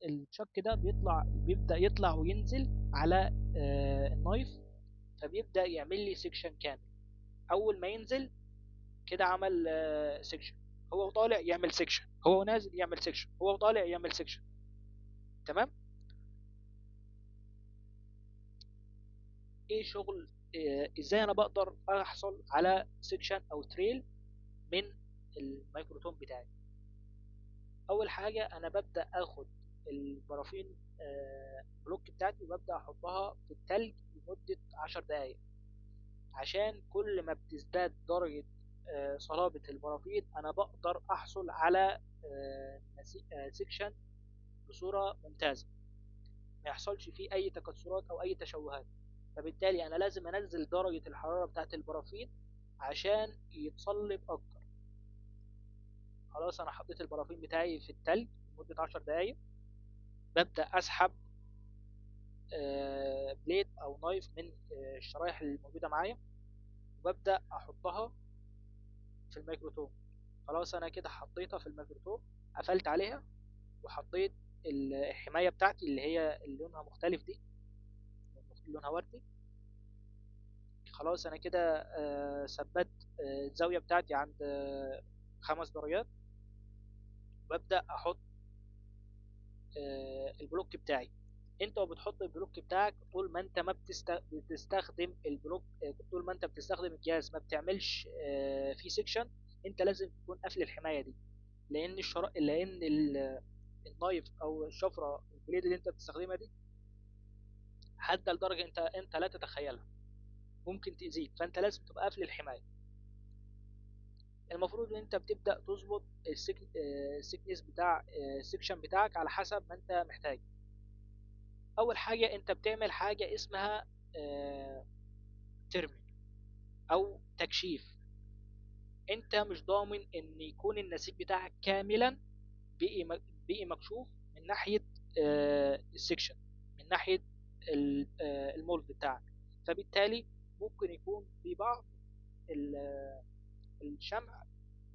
الشك ده بيبدأ يطلع وينزل على النايف، فبيبدأ يعمل لي سيكشن كامل. أول ما ينزل كده عمل سيكشن، هو طالع يعمل سيكشن، هو نازل يعمل سيكشن، هو طالع يعمل سيكشن. تمام. ايه شغل ازاي انا بقدر احصل على سيكشن او تريل من الميكروتوم بتاعي؟ اول حاجة انا ببدأ اخد البرافين بلوك بتاعتي وببدأ احطها في التلج لمدة 10 دقايق، عشان كل ما بتزداد درجة صلابة البرافين انا بقدر احصل على سيكشن بصورة ممتازة، ما يحصلش فيه اي تكسرات او اي تشوهات. فبالتالي انا لازم انزل درجة الحرارة بتاعت البرافين عشان يتصلب اكتر. خلاص انا حطيت البرافين بتاعي في التلج لمدة 10 دقايق، ببدأ اسحب بليد او نايف من الشرايح اللي موجوده معايا، وببدا احطها في الميكروتوم. خلاص انا كده حطيتها في الميكروتوم، قفلت عليها، وحطيت الحمايه بتاعتي اللي هي اللي لونها مختلف دي، لونها وردي. خلاص انا كده ثبت الزاويه بتاعتي عند 5 درجات. وببدا احط البلوك بتاعي. انت وبتحط البلوك بتاعك طول ما انت ما بتستخدم البلوك، طول ما انت بتستخدم الجهاز ما بتعملش فيه سيكشن، انت لازم تكون قافل الحمايه دي. لان النايف او الشفره البليد اللي انت بتستخدمها دي حاده لدرجه انت لا تتخيلها، ممكن تاذيك، فانت لازم تبقى قافل الحمايه. المفروض ان انت بتبدا تظبط السكنس بتاع السكشن بتاعك على حسب ما انت محتاج. اول حاجه انت بتعمل حاجه اسمها ترمي او تكشيف. انت مش ضامن ان يكون النسيج بتاعك كاملا بقي مكشوف من ناحيه السكشن، من ناحيه المولد بتاعك. فبالتالي ممكن يكون في بعض الشمع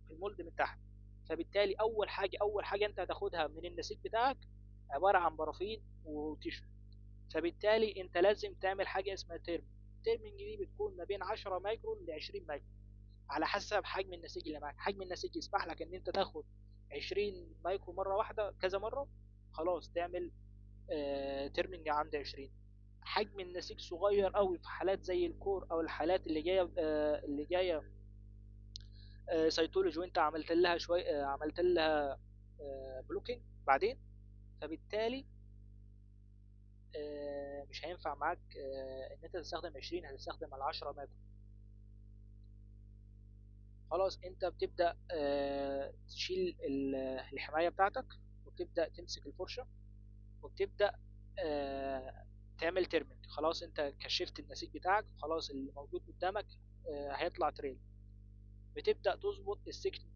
في المولد من تحت. فبالتالي اول حاجه انت هتاخدها من النسيج بتاعك عباره عن برافين وتيشو. فبالتالي انت لازم تعمل حاجه اسمها تيرمينج دي بتكون ما بين 10 مايكرون ل 20 مايكرون على حسب حجم النسيج اللي معاك. حجم النسيج يسمح لك ان انت تاخد 20 مايكرو مره واحده كذا مره، خلاص تعمل تيرمينج عند 20. حجم النسيج صغير قوي في حالات زي الكور او الحالات اللي جايه سيتولوجي، وانت عملت لها شويه عملت لها بلوكينج بعدين. فبالتالي مش هينفع معاك ان انت تستخدم 20، هتستخدم على 10 مايكرو. خلاص انت بتبدأ تشيل الحماية بتاعتك، وبتبدأ تمسك الفرشة، وبتبدأ تعمل ترمينج. خلاص انت كشفت النسيج بتاعك، خلاص اللي موجود قدامك هيطلع تريل. بتبدأ تظبط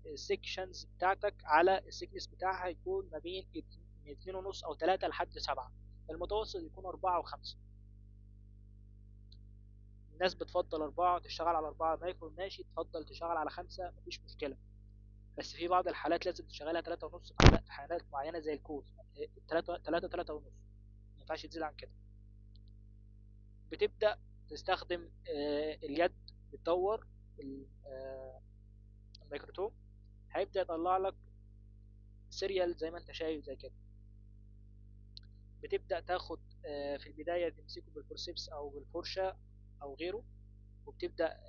السكشنز بتاعتك على السكنس بتاعها يكون ما بين 2.5 أو 3 لحد 7. المتوسط يكون 4 و5. الناس بتفضل 4، تشتغل على 4 مايكرو ماشي، تفضل تشتغل على 5 مفيش مشكلة. بس في بعض الحالات لازم تشغلها 3.5 في حالات معينة زي الكود. 3.5 ما ينفعش تزيد عن كده. بتبدأ تستخدم اليد، بتدور الميكروتوم، هيبدأ يطلع لك سيريال زي ما انت شايف زي كده. بتبدأ تاخد في البداية تمسكه بالفورسيبس أو بالفرشة أو غيره، وبتبدأ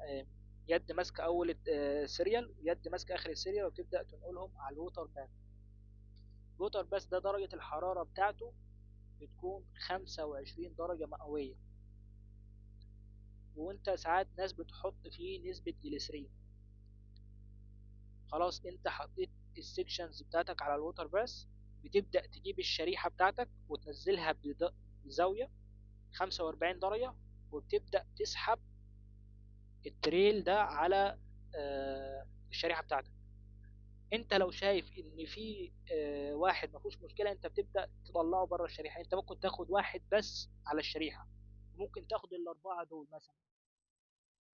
من يد ماسكة أول السيريال ويد ماسكة آخر السيريال، وبتبدأ تنقلهم على الووتر بان. الووتر بس ده درجة الحرارة بتاعته بتكون 25 درجة مئوية، وانت ساعات ناس بتحط فيه نسبة جليسرين. خلاص انت حطيت السكشنز بتاعتك على الووتر باس، بتبدأ تجيب الشريحة بتاعتك وتنزلها بزاوية 45 درجة، وبتبدأ تسحب التريل ده على الشريحة بتاعتك. انت لو شايف ان في واحد ما فيهوش مشكلة، انت بتبدأ تطلعه بره الشريحة. انت ممكن تاخد واحد بس على الشريحة، ممكن تاخد الأربعة دول مثلا.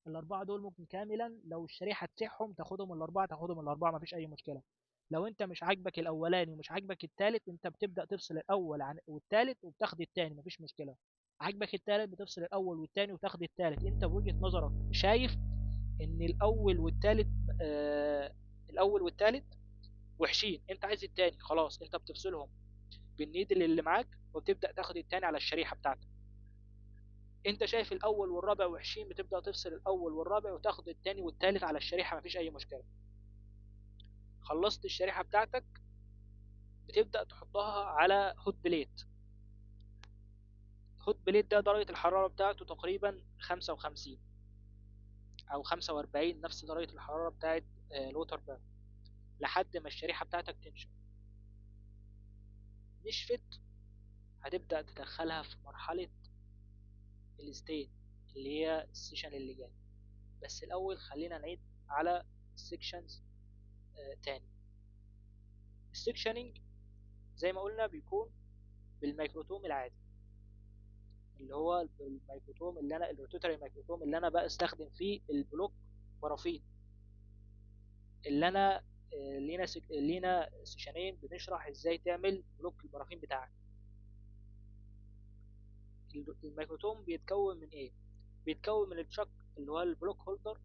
الأربعة دول ممكن كاملا لو الشريحة تسعهم تاخدهم الأربعة، تاخدهم الأربعة مفيش أي مشكلة. لو أنت مش عاجبك الأولاني ومش عاجبك التالت، أنت بتبدأ تفصل الأول عن والتالت وبتاخد التاني، مفيش مشكلة. عاجبك التالت بتفصل الأول والتاني وتاخد التالت. أنت بوجهة نظرك شايف إن الأول والتالت وحشين، أنت عايز التاني، خلاص أنت بتفصلهم بالنيدل اللي معاك، وبتبدأ تاخد التاني على الشريحة بتاعتك. انت شايف الاول والرابع وحشين، بتبدا تفصل الاول والرابع وتاخد التاني والتالت على الشريحه، مفيش اي مشكله. خلصت الشريحه بتاعتك، بتبدا تحطها على هوت بليت. هوت بليت ده درجه الحراره بتاعته تقريبا 55 او 45، نفس درجه الحراره بتاعت الوتر بان، لحد ما الشريحه بتاعتك تنشف. نشفت، هتبدا تدخلها في مرحله الستين اللي هي السيشن اللي جاي. بس الاول خلينا نعيد على السكشنز تاني. السكشننج زي ما قلنا بيكون بالميكروتوم العادي. اللي هو الميكروتوم اللي انا الروتيتري ميكروتوم اللي انا بستخدم فيه البلوك بارافين، اللي انا لينا سيشنين بنشرح ازاي تعمل بلوك البرافين بتاعك. الميكروتوم بيتكون من ايه؟ بيتكون من التشك اللي هو البلوك هولدر،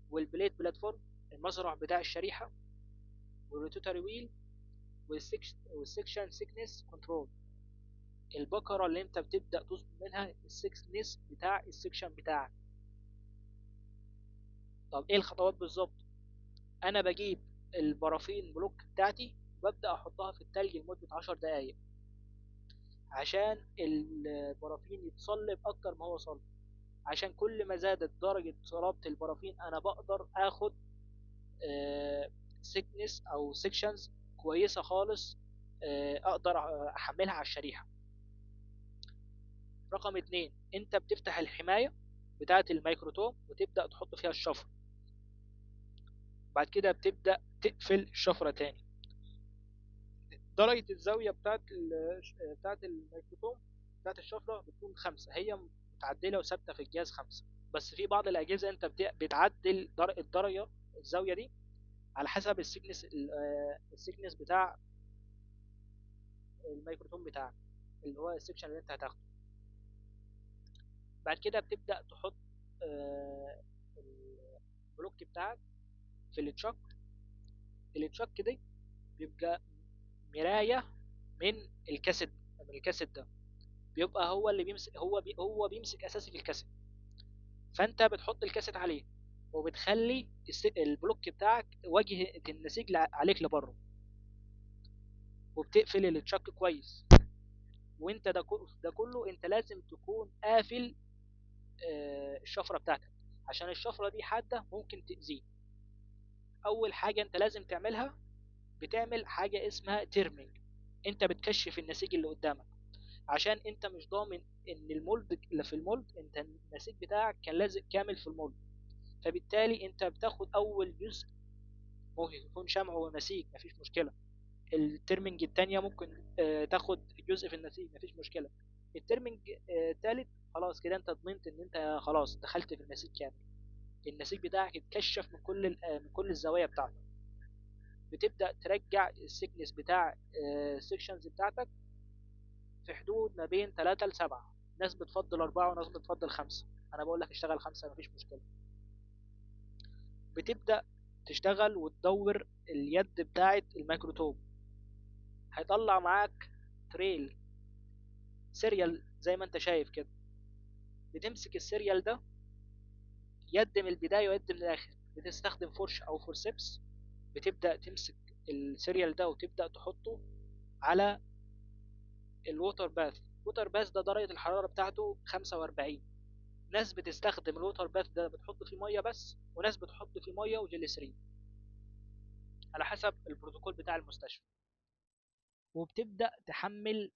والبليت بلاتفورم، المزرع بتاع الشريحة، والروتيتري ويل، والسكشن سيكنس كنترول، البكرة اللي انت بتبدأ تظبط منها السيكنس بتاع السكشن بتاعك. طب ايه الخطوات بالظبط؟ انا بجيب البرافين بلوك بتاعتي وببدأ احطها في التلج لمدة 10 دقايق عشان البرافين يتصلب اكتر ما هو صلب. عشان كل ما زادت درجة صلابة البرافين انا بقدر اخد سيكنس او سيكشنز كويسة خالص، اقدر احملها على الشريحة. رقم 2، انت بتفتح الحماية بتاعة الميكروتوم وتبدأ تحط فيها الشفرة، بعد كده بتبدأ تقفل الشفرة تاني. درجة الزاوية بتاعة الميكروتوم بتاعة الشفرة بتكون 5، هي متعدلة وثابتة في الجهاز 5. بس في بعض الأجهزة أنت بتعدل الدرجة الزاوية دي على حسب السيكنس بتاع الميكروتوم بتاعك اللي هو السكشن اللي أنت هتاخده. بعد كده بتبدأ تحط البلوك بتاعك في التشك. التشك دي بيبقى مراية من الكاسيت ده، بيبقى هو اللي بيمسك، هو بيمسك اساسي في الكاسيت. فانت بتحط الكاسيت عليه وبتخلي البلوك بتاعك واجهة النسيج عليك لبره، وبتقفل التشك كويس. وانت ده كله انت لازم تكون قافل الشفرة بتاعتك، عشان الشفرة دي حادة ممكن تأذيه. اول حاجة انت لازم تعملها، بتعمل حاجة اسمها تيرمينج. انت بتكشف النسيج اللي قدامك، عشان انت مش ضامن ان المولد اللي في المولد، انت النسيج بتاعك كان لازق كامل في المولد، فبالتالي انت بتاخد اول جزء، ممكن يكون شمع ونسيج مفيش مشكلة. الترمنج التانية ممكن تاخد جزء في النسيج مفيش مشكلة. الترمنج التالت خلاص كده انت ضمنت ان انت خلاص دخلت في النسيج كامل، النسيج بتاعك اتكشف من كل الزوايا بتاعته. بتبدأ ترجع السيكنس بتاع السكشنز بتاعتك في حدود ما بين 3 ل 7. ناس بتفضل 4 وناس بتفضل 5. انا بقول لك اشتغل 5 مفيش مشكلة. بتبدأ تشتغل وتدور اليد بتاعت الميكروتوم، هيطلع معاك تريل سيريال زي ما انت شايف كده. بتمسك السيريال ده يد من البداية ويد من الآخر، بتستخدم فرش أو فورسيبس. بتبدأ تمسك السيريال ده وتبدأ تحطه على الووتر باث. الووتر باث ده درجة الحرارة بتاعته 45. ناس بتستخدم الووتر باث ده بتحط فيه مية بس، وناس بتحط فيه مية وجليسرين على حسب البروتوكول بتاع المستشفى. وبتبدأ تحمل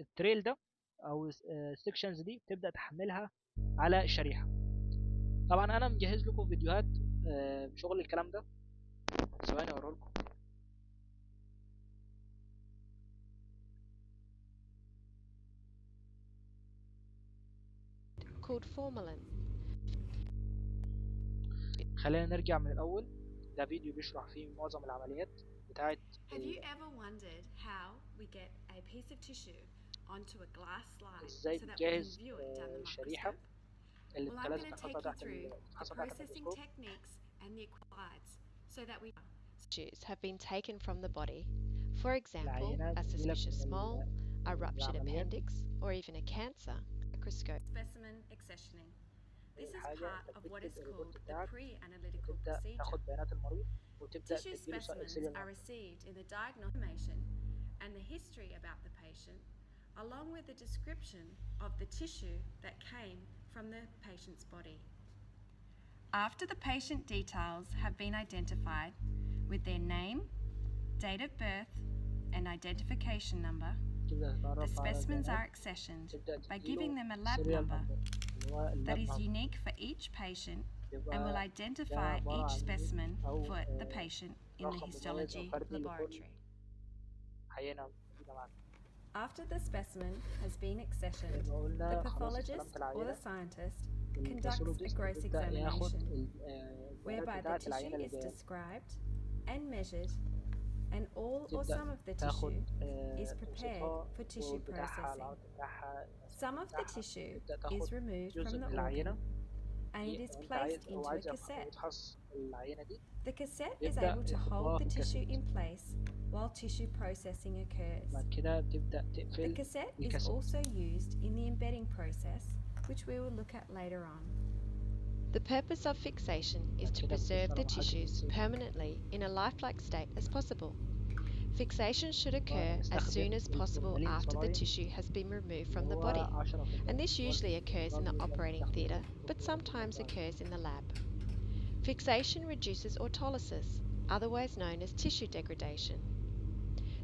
التريل ده او السكشنز دي، بتبدأ تحملها على الشريحة. طبعا انا مجهز لكم فيديوهات بشغل الكلام ده، ثواني اوريه لكم. called formalin. خلينا نرجع من الاول. ده فيديو بيشرح فيه معظم العمليات بتاعت Have you ever wondered how we get a piece of tissue onto a glass slide ازاي so that we can بتجهز view it down the الشريحة microscope? اللي Well, انت I'm لازم going to تحطها take you تحت through the تحطها تحت processing الميكروسكوب. techniques and the slides so that we Tissues have been taken from the body. For example, العينة a بتجيلك suspicious mole, a من ruptured العمليات. appendix, or even a cancer. Microscope. specimen accessioning. This is حاجة part انت of what is بتكتب الريبورت called the بتاعك، pre-analytical وتبدأ procedure. تاخد بيانات المريض وتبدأ Tissue تديله specimens سيريال are نمبر. received in the diagnosis and the history about the patient, along with the description of the tissue that came from the patient's body. After the patient details have been identified with their name, date of birth, and identification number, تبدأ the تتعرف على specimens البيانات، are accessioned تبدأ by تديله giving them a lab سيريال number نمبر اللي هو that اللاب is نمبر. unique for each patient and will يبقى ده identify عبارة each عن specimen أو for the patient in the رقم مميز أو histology فردي لكل laboratory. عينة موجودة معاك. After the specimen has been زي accessioned, ما the قلنا خلاص pathologist استلمت or the العينة، scientist conducts a الباثولوجيست gross بيبدأ ياخد examination البيانات whereby the بتاعة العينة tissue اللي is جاية، described and measured and all or تبدأ some of the تاخد tissue is prepared توصفها for tissue الطول بتاعها، processing. العرض بتاعها، Some المسافة of the بتاعها، tissue تبدأ is تاخد removed جزء from من the organ العينة and it دي، is لو أنت placed عايز أو into a عايز cassette. يفحص العينة دي The cassette is يبدأ able to يحطها hold في the tissue الكاسيت، in place while tissue processing occurs. بعد كده تبدأ The تقفل cassette is الكاسيت. also used in the embedding process, which we will look at later on. The purpose of fixation is to كده بنخش preserve على the مرحلة tissues الفيكسيشن. permanently in a lifelike state as possible. Fixation should occur as soon as possible الفورمالين after the صلاين tissue has been removed اللي from the هو body, 10%، and this اللي هو usually الفورمالين occurs in the اللي operating بنستخدمه theatre, في but الفورمالين sometimes العادي. occurs in the lab. Fixation reduces autolysis, otherwise known as tissue degradation.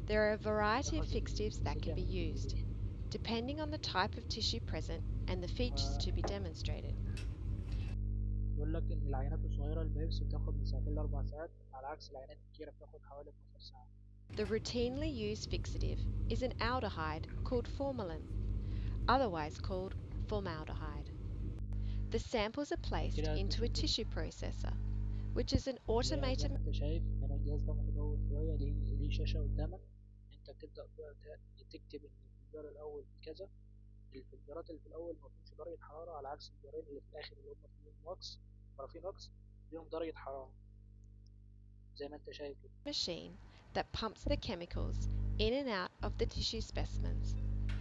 There are a variety of fixatives that can be used, depending on the type of tissue present and the features to be demonstrated. بيقول لك إن العينات الصغيرة البيبسي بتاخد من ساعتين ل4 ساعات، على عكس العينات الكبيرة بتاخد حوالي 12 ساعة. The routinely used fixative is an aldehyde called formalin, otherwise called formaldehyde. The samples are placed كده into a tissue processor, which is an زي ما automated انت شايف هنا الجهاز ده متطور شوية، ليه شاشة قدامك انت بتبدأ تكتب ان الانفجار الاول بكذا. الانفجارات اللي في الاول ما فيهمش درجة حرارة، على عكس الانفجارين اللي في الاخر اللي هم فيهم واكس، بارافين واكس، ليهم درجة حرارة زي ما انت شايف كده. machine that pumps the chemicals in and out of the tissue specimens.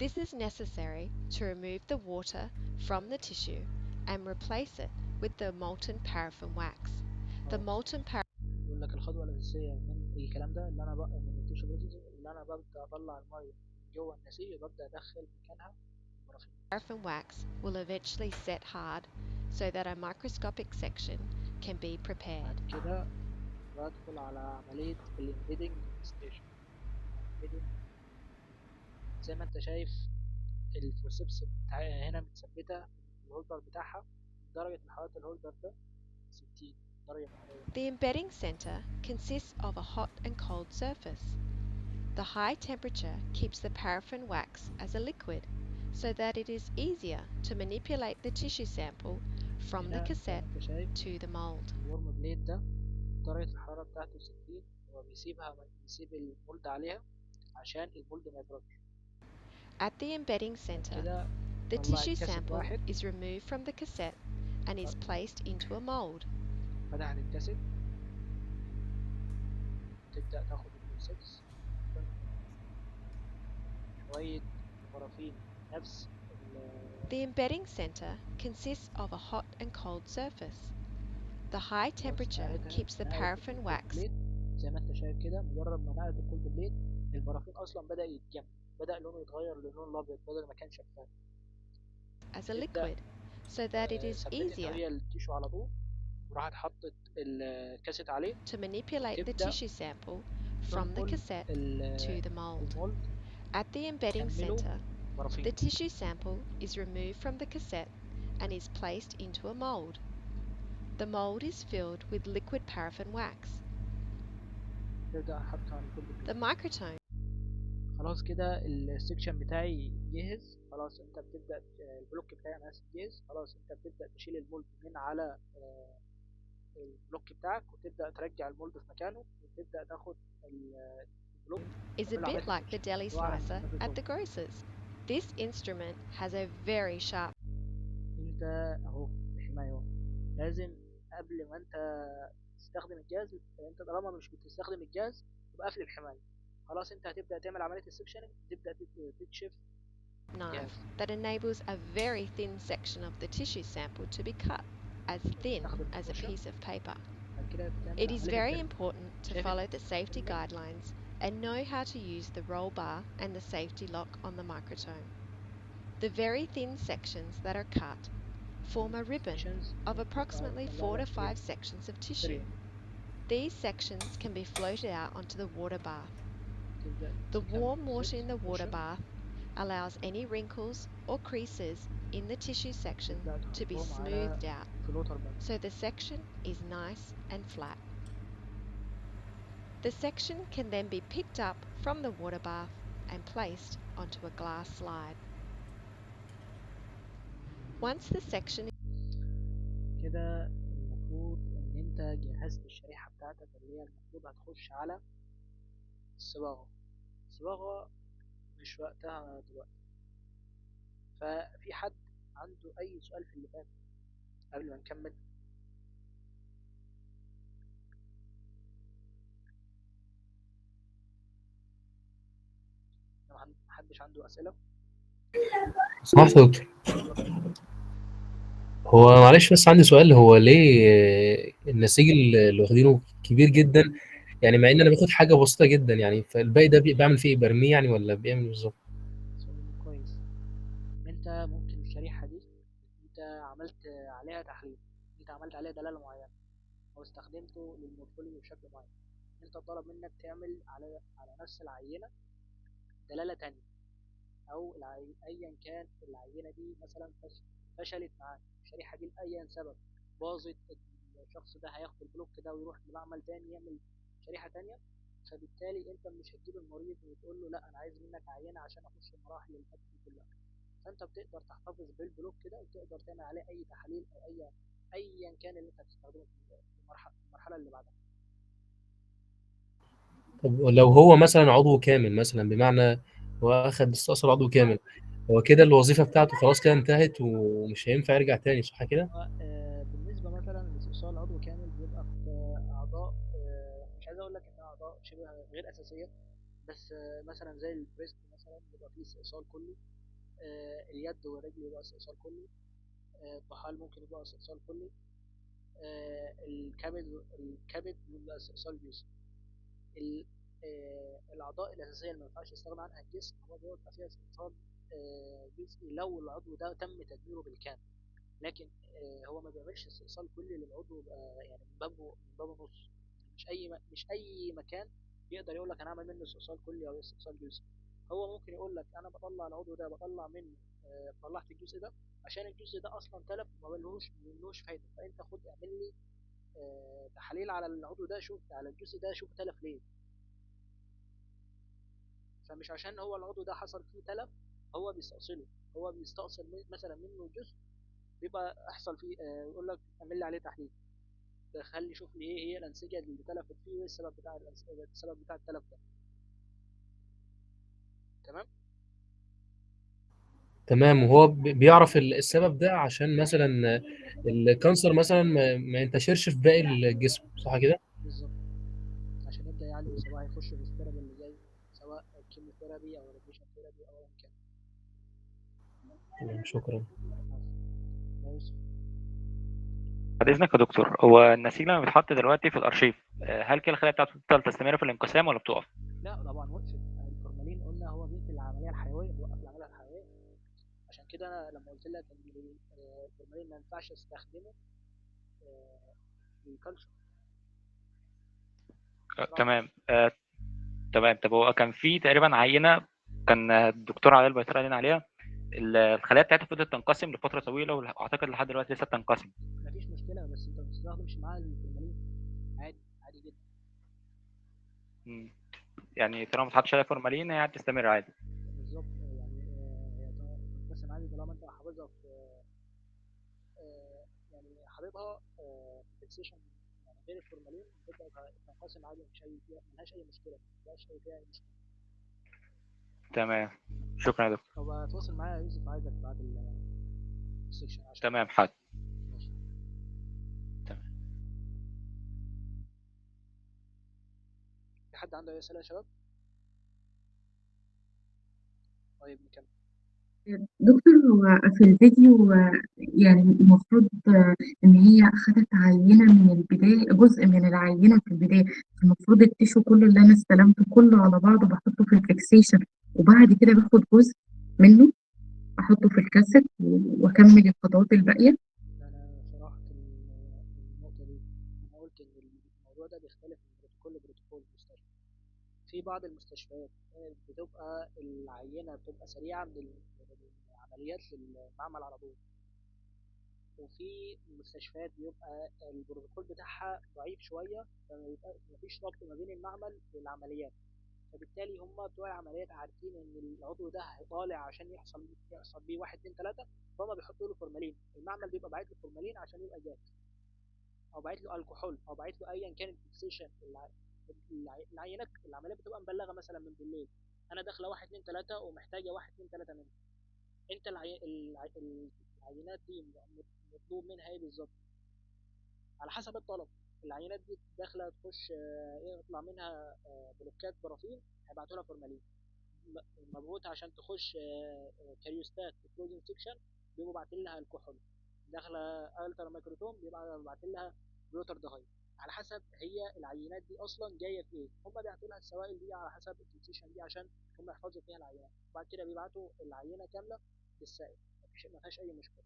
This is necessary to remove the water from the tissue and replace it with the molten paraffin wax. The molten paraffin يقول لك الخطوة الأساسية من الكلام ده اللي أنا بقى من التيشو بروسيس، اللي أنا ببدأ أطلع المية من جوه النسيج وببدأ أدخل مكانها البرافين. wax will eventually set hard so that a microscopic section can be prepared. بعد كده بدخل على عملية الامبيدنج ستيشن. زي ما انت شايف الفورسبس هنا متثبتة في الهولدر بتاعها، درجة حرارة الهولدر ده 60 درجة مئوية. The embedding center consists of a hot and cold surface. The high temperature keeps the paraffin wax as a liquid so that it is easier to manipulate the tissue sample from the cassette to the mold. الورم بليد ده درجة الحرارة بتاعته 60، هو بيسيب المولد عليها عشان المولد ما يبردش. At the embedding center, the tissue sample is removed from the cassette and is placed into a mold. فتحت الكاسيت، تبدأ تاخد البروسيس شوية برافين نفس. The embedding center consists of a hot and cold surface. The high temperature keeps the paraffin wax. زي ما انت شايف كده مجرد ما نقلت الكولد بليد البرافين اصلا بدأ يتجمد، بدأ لونه يتغير للون الابيض بدل ما كان شفاف. As a liquid, so that it is easier هي التيشو على طول، وراحت حطت الكاسيت عليه to manipulate the tissue sample from the cassette to the mold. At the embedding center, the tissue sample is removed from the cassette and is placed into a mold. The mold is filled with liquid paraffin wax. The microtome. خلاص كده السكشن بتاعي جاهز. خلاص انت بتبدأ البلوك بتاعي انا جاهز. خلاص انت بتبدأ تشيل المولد من على البلوك بتاعك وتبدأ ترجع المولد في مكانه وتبدأ تاخد البلوك. Is a bit like the deli slicer at the grocer's. This instrument has a very sharp. انت اهو الحماية، لازم قبل ما انت تستخدم الجهاز، انت طالما مش بتستخدم الجهاز تبقى قافل الحماية. خلاص انت هتبدأ تعمل عملية السكشننج، تبدأ تكشف knife that enables a very thin section of the tissue sample to be cut as thin as a piece of paper. It is very important to follow the safety guidelines and know how to use the roll bar and the safety lock on the microtome. The very thin sections that are cut form a ribbon of approximately 4 to 5 sections of tissue. These sections can be floated out onto the water bath. The warm water in the water bath allows any wrinkles or creases in the tissue section to be smoothed out, so the section is nice and flat. The section can then be picked up from the water bath and placed onto a glass slide. Once the section كده المفروض ان انت جهزت الشريحة بتاعتك اللي هي المفروض هتخش على الصباغة. الصباغة مش وقتها دلوقتي، ففي حد عنده اي سؤال في اللي فات قبل ما نكمل؟ لو محدش عنده اسئلة. سمحت يا دكتور، هو معلش بس عندي سؤال، هو ليه النسيج اللي واخدينه كبير جدا؟ يعني مع ان انا باخد حاجه بسيطه جدا يعني، فالباقي ده بعمل فيه ايه؟ برميه يعني ولا بيعمل إيه بالظبط؟ سؤال كويس. انت ممكن الشريحة دي انت عملت عليها تحليل، انت عملت عليها دلالة معينة او استخدمته للمورفولوجي بشكل معين، انت طلب منك تعمل على نفس العينة دلالة تانية، او ايا كان العينة دي مثلا فشلت معاك الشريحة دي لأي سبب، باظت، الشخص ده هياخد البلوك ده ويروح لمعمل تاني يعمل شريحة تانية، فبالتالي انت مش هتجيب المريض وتقول له لا انا عايز منك عينة عشان اخش المراحل اللي فاتت دي كلها. فانت بتقدر تحتفظ بالبلوك كده وتقدر تعمل عليه اي تحاليل او ايا كان اللي انت هتستخدمه في المرحله اللي بعدها. طب لو هو مثلا عضو كامل، مثلا بمعنى هو اخد استأصل عضو كامل، هو كده الوظيفه بتاعته خلاص كده انتهت ومش هينفع يرجع تاني، صح كده؟ بالنسبه مثلا لاستئصال العضو كامل بيبقى في اعضاء، مش عايز اقول لك انها اعضاء شبه غير اساسيه، بس مثلا زي البريست مثلا بيبقى فيه استئصال كلي، اليد والرجل بيبقى استئصال كلي، الطحال ممكن يبقى استئصال كلي، الكبد بيبقى استئصال جزئي. الأعضاء الأساسية اللي ما ينفعش يستغنى عنها الجسم هو بيبقى فيها استئصال جزئي لو العضو ده تم تدميره بالكامل، لكن هو ما بيعملش استئصال كلي للعضو يعني من بابه نص. مش أي مكان يقدر يقول لك أنا أعمل منه استئصال كلي أو استئصال جزئي. هو ممكن يقول لك أنا بطلع العضو ده، بطلع منه، طلعت الجزء ده عشان الجزء ده أصلا تلف وما ملهوش فايدة، فأنت خد اعمل لي تحاليل على العضو ده، شوف على الجزء ده شوف تلف ليه. فمش عشان هو العضو ده حصل فيه تلف هو بيستأصله، هو بيستأصل مثلا منه جزء بيبقى يحصل فيه، يقول لك اعمل لي عليه تحليل، خلي شوف لي ايه هي الانسجه اللي تلفت فيه وايه السبب بتاع التلف ده. تمام. تمام، وهو بيعرف السبب ده عشان مثلا الكانسر مثلا ما ينتشرش في باقي الجسم، صح كده؟ بالظبط، عشان يبدا يعالج سواء هيخش في الثيرابي اللي جاي، سواء كيموثيرابي او راديشن ثيرابي او ايا كان. تمام، شكرا. يا يوسف. بعد إذنك يا دكتور، هو النسيج لما بيتحط دلوقتي في الأرشيف، هل كده الخلايا بتاعته تفضل تستمر في الانقسام ولا بتقف؟ لا طبعا وقفت، الفورمالين قلنا هو بيقتل العمليه الحيويه، بيوقف العمليه الحيويه. عشان كده انا لما قلت لك ان الفورمالين ما ينفعش استخدمه في الكالتشر. تمام. تمام. طب هو كان في تقريبا عينة كان الدكتور عادل بيطري علينا عليها، الخلايا بتاعتها فضلت تنقسم لفترة طويلة وأعتقد لحد دلوقتي لسه بتنقسم. مفيش مشكله، بس انت ما بتستخدمش معاه الفورمالين، عادي عادي جدا. مم. يعني طالما ما اتحطش عليها فورمالين هي هتستمر عادي. بالظبط، يعني هي بتنقسم عادي طالما انت حافظها في يعني حاططها في فيكسيشن، يعني غير الفورمالين بتبقى تنقسم عادي، مفيش اي فيها، ملهاش اي مشكله، مفيهاش اي فيها اي مشكله. تمام. شكرا يا دكتور. طب هتواصل معايا يا يوسف، عايزك بعد السكشن عشان تمام حاضر. ماشي. تمام. في حد عنده اي اسئله يا شباب؟ طيب نكمل. دكتور، هو في الفيديو يعني المفروض إن هي أخدت عينة من البداية، جزء من العينة في البداية، المفروض التيشو كله اللي أنا استلمته كله على بعضه بحطه في الفيكسيشن، وبعد كده باخد جزء منه أحطه في الكاسيت وأكمل الخطوات الباقية. انا شرحت النقطه دي، انا قلت ان الموضوع ده بيختلف من بروتوكول لبروتوكول المستشفى. في بعض المستشفيات بتبقى العينه بتبقى سريعه من العمليات للمعمل على طول، وفي مستشفيات بيبقى البروتوكول بتاعها ضعيف شويه، فما بيبقى مفيش ربط ما بين المعمل والعمليات، فبالتالي هم بتوع العمليات عارفين ان العضو ده هيطالع عشان يحصل بيه 1 2 3، فهم بيحطوا له فورمالين. المعمل بيبقى باعت له فورمالين عشان يبقى جاهز، او باعت له الكحول، او باعت له ايا كان الفيكسيشن. العينات العمليه بتبقى مبلغه مثلا من بالليل، انا داخله 1 2 3 ومحتاجه 1 2 3 منها. انت العينات دي مطلوب منها ايه بالظبط؟ على حسب الطلب. العينات دي داخله تخش يطلع منها بلوكات برافين، هيبعتوا لها فورمالين. مبعوث عشان تخش كاريوستات فروزن سيكشن، بيبقوا باعتين لها الكحول. داخله الترا مايكروتوم بيبقى باعتين لها بلوتر دهاي. على حسب هي العينات دي اصلا جايه في ايه، هم بيعطوا لها السوائل دي على حسب الفيكسيشن دي عشان هم يحفظوا فيها العينات. وبعد كده بيبعتوا العينه كامله بالسائل، ما فيهاش اي مشكله.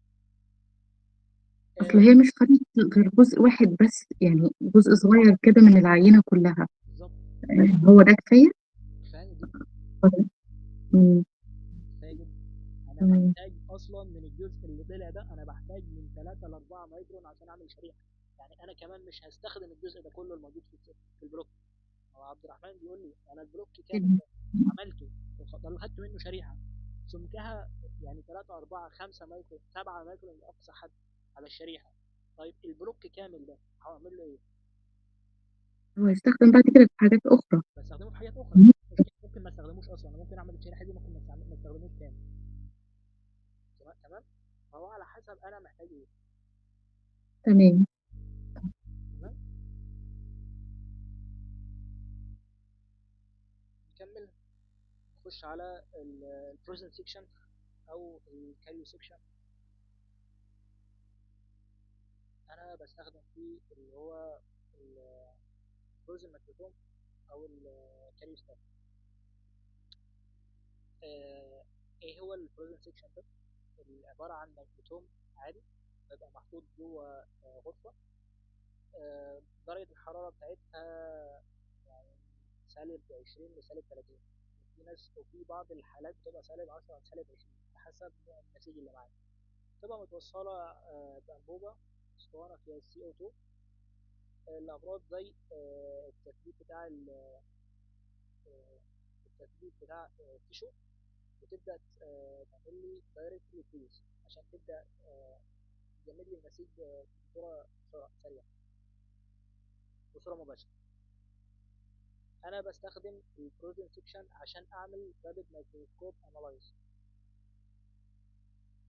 أصل هي مش خدت غير جزء واحد بس، يعني جزء صغير كده من العينة كلها. بالظبط. هو ده كفاية؟ كفايه جدا. مم. كفايه جدا. انا مم. بحتاج اصلا من الجزء اللي طلع ده، انا بحتاج من 3 ل 4 مايكرون عشان اعمل شريحه. يعني انا كمان مش هستخدم الجزء ده كله الموجود في البلوك. هو عبد الرحمن بيقول لي انا البلوك كامل ده عملته خدت منه شريحه سمكها يعني 3 4 5 مايكرون 7 مايكرون لاقصى حد على الشريحه. طيب البلوك كامل ده هعمل له ايه؟ هو يستخدم بعد كده في حاجات أخرى. بستخدمه في حاجات اخرى. ممكن ما استخدموش اصلا، ممكن اعمل الشريحه دي، ممكن ما استخدموش تاني. تمام. فهو على حسب انا محتاج ايه. تمام. تمام. نكمل. نخش على الفروزن سيكشن او الكاريو سيكشن. انا بستخدم فيه اللي هو الفروزن ماكروتوم او الكاريو ستاف. ايه هو الفروزن سيكشن ده؟ عباره عن ماكروتوم عادي بيبقى محطوط جوه غرفه. درجه الحراره بتاعتها يعني سالب 20 لسالب 30. في ناس وفي بعض الحالات بتبقى سالب 10 أو سالب 20 حسب نوع النسيج اللي معاك. تبقى متوصلة بأنبوبة اسطوانة فيها CO2 لأغراض زي التثبيت بتاع التيشو، وتبدأ تعمل لي دايركت ريفريز عشان تبدأ تجمد لي النسيج بصورة سريعة، بصورة مباشرة. أنا بستخدم الفروزن سيكشن عشان أعمل رابيد مايكروسكوب أنالايز،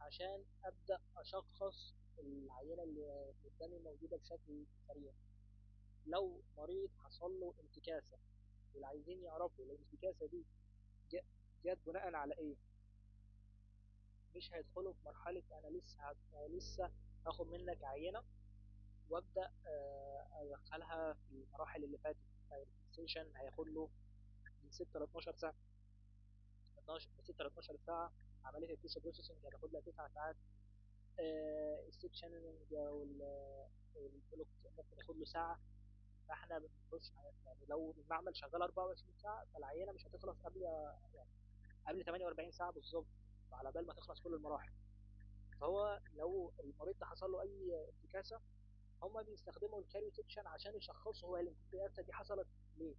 عشان أبدأ أشخص العينة اللي قدامي موجودة بشكل سريع. لو مريض حصل له انتكاسة واللي عايزين يعرفوا الانتكاسة دي جت بناء على ايه، مش هيدخلوا في مرحلة أنا لسه هاخد منك عينة وابدأ أدخلها في المراحل اللي فاتت. الفيكسيشن هياخد له من 6 ل 12 ساعة. من 6 ل 12 ساعة. عملية التيشو بروسيسنج هتاخد لها 9 ساعات. السكشننج والبلوك ممكن ياخد له ساعة. فاحنا بنخش يعني لو المعمل شغال 24 ساعة فالعينة مش هتخلص قبل 48 ساعة بالظبط على بال ما تخلص كل المراحل. فهو لو المريض ده حصل له أي انتكاسة، هما بيستخدموا الكاريو سيكشن عشان يشخصوا هو الانتكاسة دي حصلت ليه.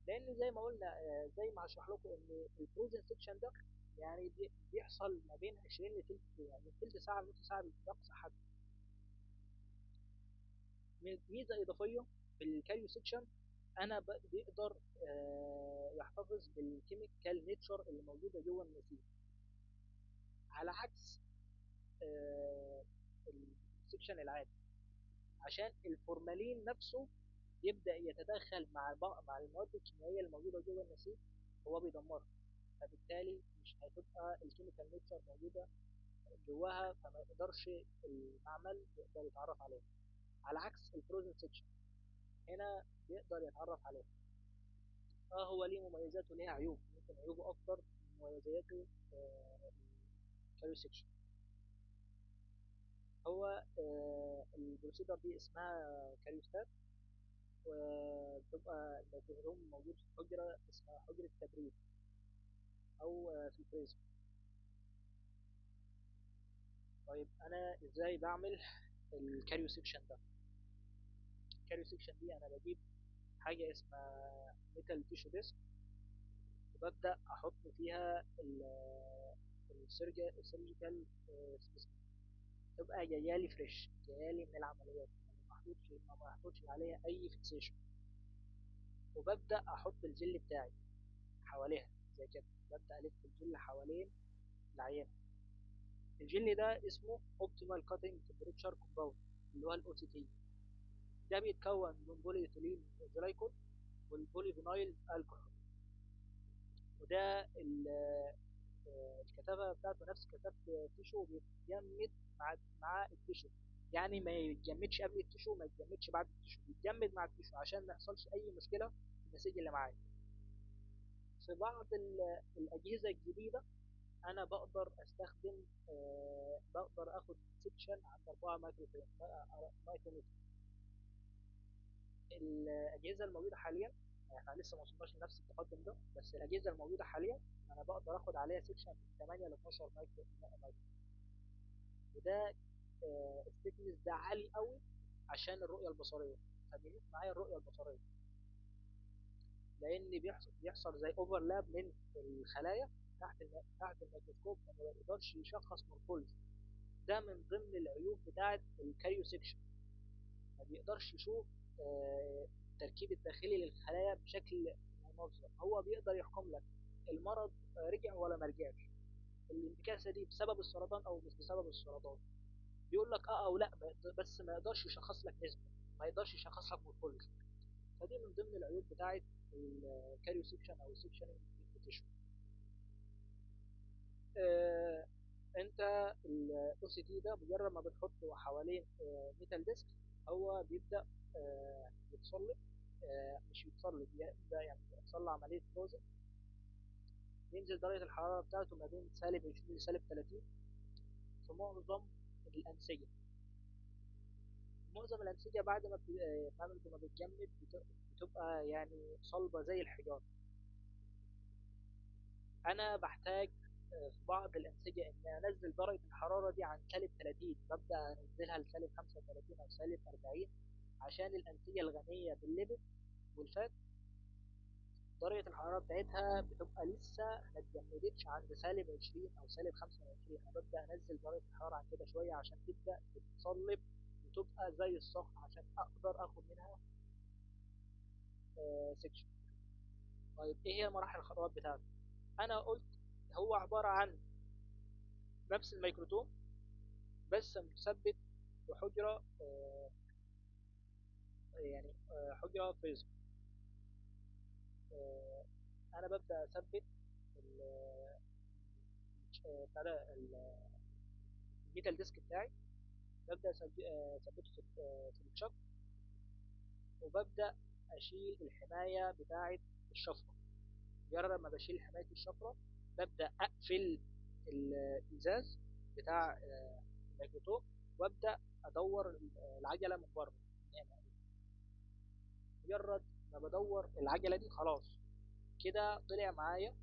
لأن زي ما قلنا زي ما هشرح لكم إن الفروزن سيكشن ده يعني بيحصل ما بين 20 ل يعني من تلت ساعة لنص ساعة بأقصى حد. ميزة إضافية في الكاريو سيكشن، انا بيقدر يحتفظ بالكيميكال نيتشر اللي موجوده جوه النسيج، على عكس السكشن العادي. عشان الفورمالين نفسه يبدا يتدخل مع المواد الكيميائيه اللي موجوده جوه النسيج، هو بيدمرها. فبالتالي مش هتبقى الكيميكال نيتشر موجوده جواها، فما يقدرش المعمل يقدر يتعرف عليها، على عكس الفروزن سيكشن هنا بيقدر يتعرف عليها. هو ليه مميزات وليه عيوب، ممكن عيوبه اكتر من مميزاته. الكاريو سيكشن هو البروسيدر دي اسمها كاريوستات، وبتبقى الميكروفون موجود في حجرة اسمها حجرة تبريد او في الفريزر. طيب انا ازاي بعمل الكاريو سيكشن ده؟ الكاريو سيكشن دي انا بجيب حاجة اسمها ميتال تيشو ديسك، وببدأ أحط فيها السيرجيكال سبيسمن، تبقى جايالي فريش، جايالي من العمليات، ما محطوطش عليها أي فيكسيشن. وببدأ أحط الجل بتاعي حواليها زي كده، ببدأ ألف الجل حوالين العينة. الجل ده اسمه Optimal Cutting Temperature Compound اللي هو ال OCT. ده بيتكون من بولي إيثيلين جلايكول والبولي فينايل الكحول. وده الكثافة بتاعته نفس كثافة التيشو، بيتجمد مع التيشو، يعني ما يتجمدش قبل التيشو ما يتجمدش بعد التيشو، بيتجمد مع التيشو عشان ما يحصلش أي مشكلة في النسيج اللي معايا. في بعض الأجهزة الجديدة أنا بقدر أستخدم بقدر آخد سكشن عند 4 مايكرومتر. الأجهزة الموجودة حاليا، احنا لسه ما وصلناش لنفس التقدم ده، بس الأجهزة الموجودة حاليا أنا بقدر آخد عليها سكشن من 8 ل 12 مايكرو. وده الثيكنس ده عالي قوي عشان الرؤية البصرية، فبيقيس معايا الرؤية البصرية، لأن بيحصل زي اوفرلاب من الخلايا تحت الميكروسكوب، ما بيقدرش يشخص مورفولوجي. ده من ضمن العيوب بتاعة الكاريو سيكشن، ما بيقدرش يشوف التركيب الداخلي للخلايا بشكل منظم. هو بيقدر يحكم لك المرض رجع ولا ما رجعش، الانتكاسة دي بسبب السرطان أو مش بسبب السرطان، بيقول لك اه او لا، بس ما يقدرش يشخص لك نسبه، ما يقدرش يشخص لك مورفولوجي. فدي من ضمن العيوب بتاعه الكاريو سيكشن او سيكشن تيشو. انت الاو سي تي ده مجرد ما بتحطه حوالين ميتال ديسك هو بيبدا يتصلب، مش يتصلب، يبدا يعني يحصل له عمليه فروزن، ينزل درجه الحراره بتاعته ما بين -20 ل -30 في معظم الانسجه. معظم الأنسجة بعد ما بتجمد بتبقى يعني صلبة زي الحجارة. أنا بحتاج في بعض الأنسجة إن أنزل درجة الحرارة دي عن -30، ببدأ أنزلها ل -35 أو -40 عشان الأنسجة الغنية بالليبيد والفات درجة الحرارة بتاعتها بتبقى لسه ما اتجمدتش عند -20 أو -25. أنا ببدأ أنزل درجة الحرارة عن كده شوية عشان تبدأ تتصلب وتبقى زي الصخر عشان أقدر آخد منها سيكشن. طيب ايه هي مراحل الخطوات بتاعته؟ انا قلت هو عبارة عن نفس الميكروتوم بس مثبت بحجرة يعني حجرة فريزر. انا ببدأ اثبت الميتال ديسك بتاعي، ببدأ اثبته في الشفط، وببدأ اشيل الحماية بتاعة الشفرة. مجرد ما بشيل حماية الشفرة ببدأ اقفل الازاز بتاع الميكروتوم وابدا ادور العجله من بره. مجرد ما بدور العجله دي خلاص كده طلع معايا.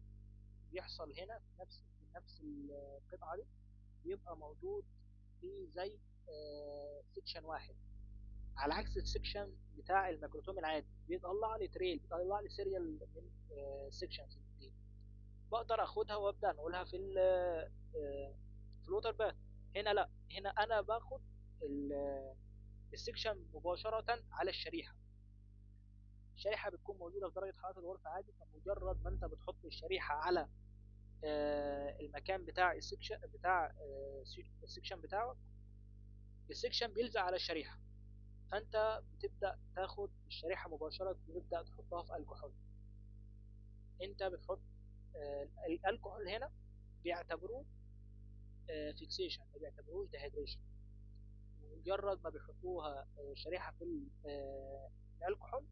بيحصل هنا في نفس القطعه دي بيبقى موجود في زي سيكشن واحد، على عكس السيكشن بتاع الميكروتوم العادي بيطلع لي تريل، بيطلع لي سيريال من سيكشنز دي، بقدر اخدها وابدا انقلها في الوتر باث. هنا لا، هنا انا باخد السكشن مباشرة على الشريحة. الشريحة بتكون موجودة في درجة حرارة الغرفة عادي، فمجرد ما انت بتحط الشريحة على المكان بتاع السكشن السكشن بتاعك، السكشن بيلزق على الشريحة، فانت بتبدأ تاخد الشريحة مباشرة وتبدأ تحطها في الكحول. انت بتحط الكحول هنا بيعتبروه فيكسيشن، ما بيعتبروش ديهيدريشن. مجرد ما بيحطوها شريحة في الكحول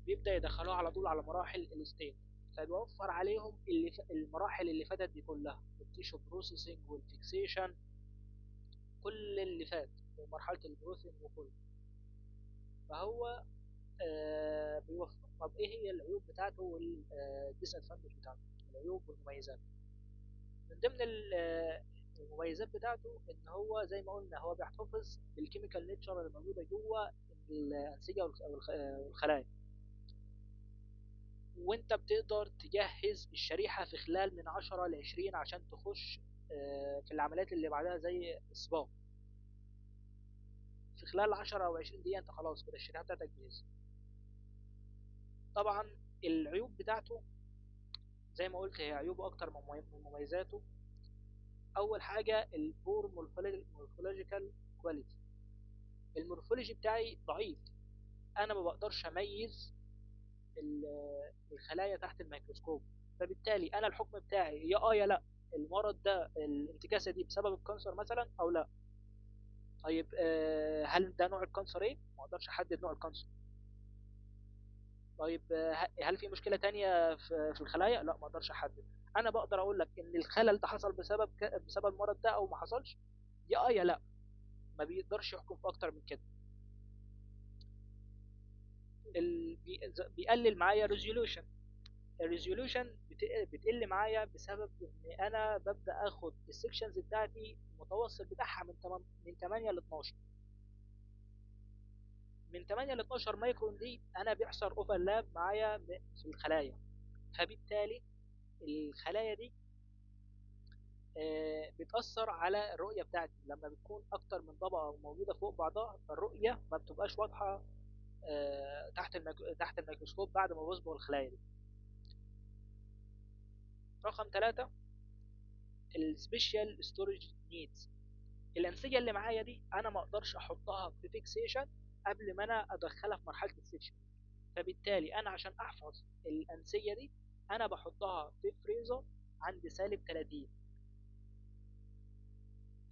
بيبدأ يدخلوها على طول على مراحل الستين، فبيوفر عليهم المراحل اللي فاتت دي كلها، التيشو بروسيسنج والفيكسيشن، كل اللي فات ومرحلة البروسيسنج وكله. فهو بيوفر. طب ايه هي العيوب بتاعته والديس ادفانتج بتاعته؟ العيوب والمميزات. من ضمن المميزات بتاعته ان هو زي ما قلنا هو بيحتفظ بالكيميكال نيتشر اللي موجوده جوه الانسجه والخلايا. وانت بتقدر تجهز الشريحة في خلال من 10 ل 20 عشان تخش في العمليات اللي بعدها زي الصباغ. في خلال 10 او 20 دقيقة انت خلاص كده الشريحة بتاعتك جاهزة. طبعا العيوب بتاعته زي ما قلت هي عيوبه اكتر من مميزاته. اول حاجة البور مورفولوجيكال كواليتي، المورفولوجي بتاعي ضعيف، انا ما بقدرش اميز الخلايا تحت الميكروسكوب، فبالتالي انا الحكم بتاعي يا لا المرض ده الانتكاسه دي بسبب الكانسر مثلا او لا. طيب هل ده نوع الكانسر ايه؟ ما اقدرش احدد نوع الكانسر. طيب هل في مشكله تانية في الخلايا؟ لا ما اقدرش احدد. انا بقدر اقول لك ان الخلل ده حصل بسبب المرض ده او ما حصلش، يا لا. ما بيقدرش يحكم في اكتر من كده. بيقلل معايا ريزوليوشن. الريزوليوشن بتقل معايا بسبب ان انا ببدا اخد السكشنز بتاعتي المتوسط بتاعها من 8 ل 12. من 8 ل 12 مايكرون دي انا بيحصل اوفرلاب معايا في الخلايا، فبالتالي الخلايا دي بتأثر على الرؤية بتاعتي. لما بتكون أكتر من طبقة موجودة فوق بعضها فالرؤية ما بتبقاش واضحة تحت الميكروسكوب بعد ما بصبغ الخلايا دي. رقم 3 السبيشال ستورج نيدز. الأنسجة اللي معايا دي أنا ما أقدرش أحطها في فيكسيشن قبل ما أنا أدخلها في مرحلة السكشن، فبالتالي أنا عشان أحفظ الأنسجة دي أنا بحطها في فريزر عند -30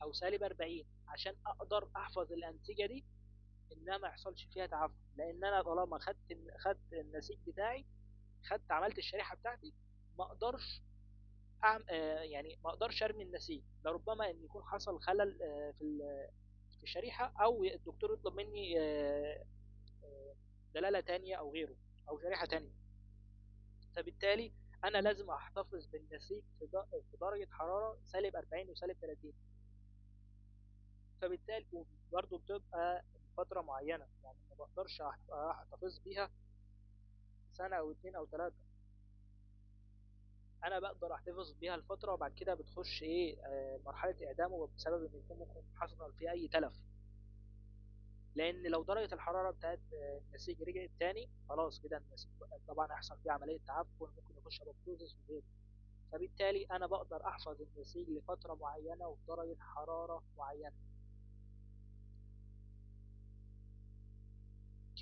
أو -40 عشان أقدر أحفظ الأنسجة دي إنها ما يحصلش فيها تعفن. لأن أنا طالما خدت النسيج بتاعي، عملت الشريحة بتاعتي، ما أقدرش يعني ما اقدرش ارمي النسيج، لربما ان يكون حصل خلل في الشريحه، او الدكتور يطلب مني دلاله تانية او غيره او شريحه تانية. فبالتالي انا لازم احتفظ بالنسيج في درجه حراره -40 و -30. فبالتالي برضه بتبقى فتره معينه، يعني ما بقدرش احتفظ بيها سنه او 2 او 3. انا بقدر احتفظ بيها الفتره وبعد كده بتخش مرحله اعدامه بسبب ان يكون ممكن حصل فيه اي تلف. لان لو درجه الحراره بتاعت النسيج رجعت تاني خلاص كده النسيج طبعا هيحصل فيه عمليه تعفن، ممكن يخش ابوبتوزس وغيره. فبالتالي انا بقدر احفظ النسيج لفتره معينه وفي درجه حراره معينه.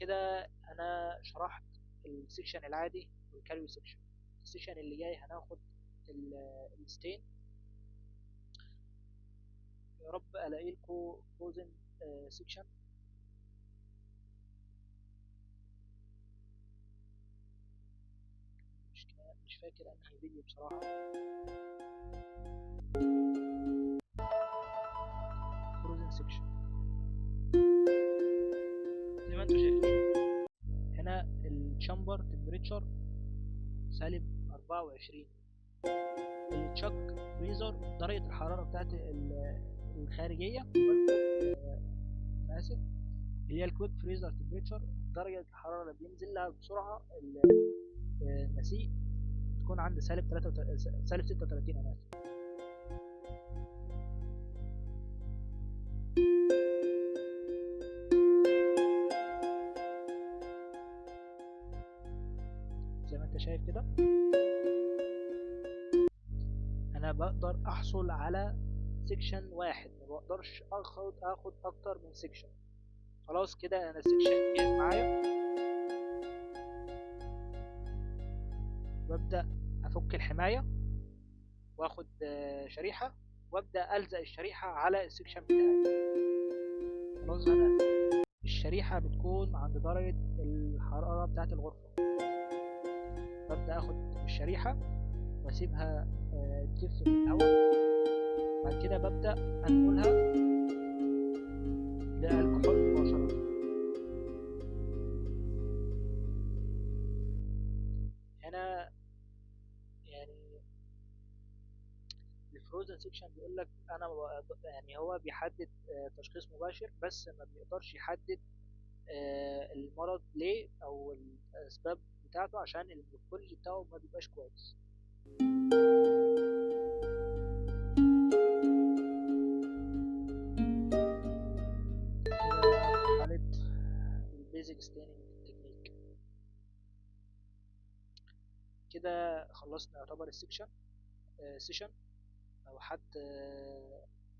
كده انا شرحت السكشن العادي والكاريو سكشن. السكشن اللي جاي هناخد الستين. يا رب الاقي لكم فروزن سكشن. مش فاكر انهي فيديو بصراحه. فروزن سكشن زي ما انتم شايفين هنا الشامبر تمبريتشر -24. التشاك فريزر درجة الحرارة بتاعت الخارجية آسف اللي هي الكويك فريزر تمبريتشر، درجة الحرارة اللي بينزل لها بسرعة النسيج تكون عند -36 أنا آسف. زي ما انت شايف كده انا بقدر احصل على سيكشن واحد، ما بقدرش اخد اكتر من سيكشن. خلاص كده انا السيكشن جاهز معايا، وابدا افك الحمايه واخد شريحه وابدا الزق الشريحه على السيكشن بتاعي. خلاص انا الشريحه بتكون عند درجه الحراره بتاعه الغرفه، ببدا اخد الشريحه واسيبها تلف في الهواء، بعد كده ببدا انقلها للكحول مباشره. هنا يعني الفروزن سيكشن بيقول لك انا يعني هو بيحدد تشخيص مباشر بس ما بيقدرش يحدد المرض ليه او الاسباب بتاعته عشان المورفولوجي بتاعه ما بيبقاش كويس. مرحلة البيزك ستيننج تكنيك. كده خلصنا يعتبر السكشن سيشن. لو حد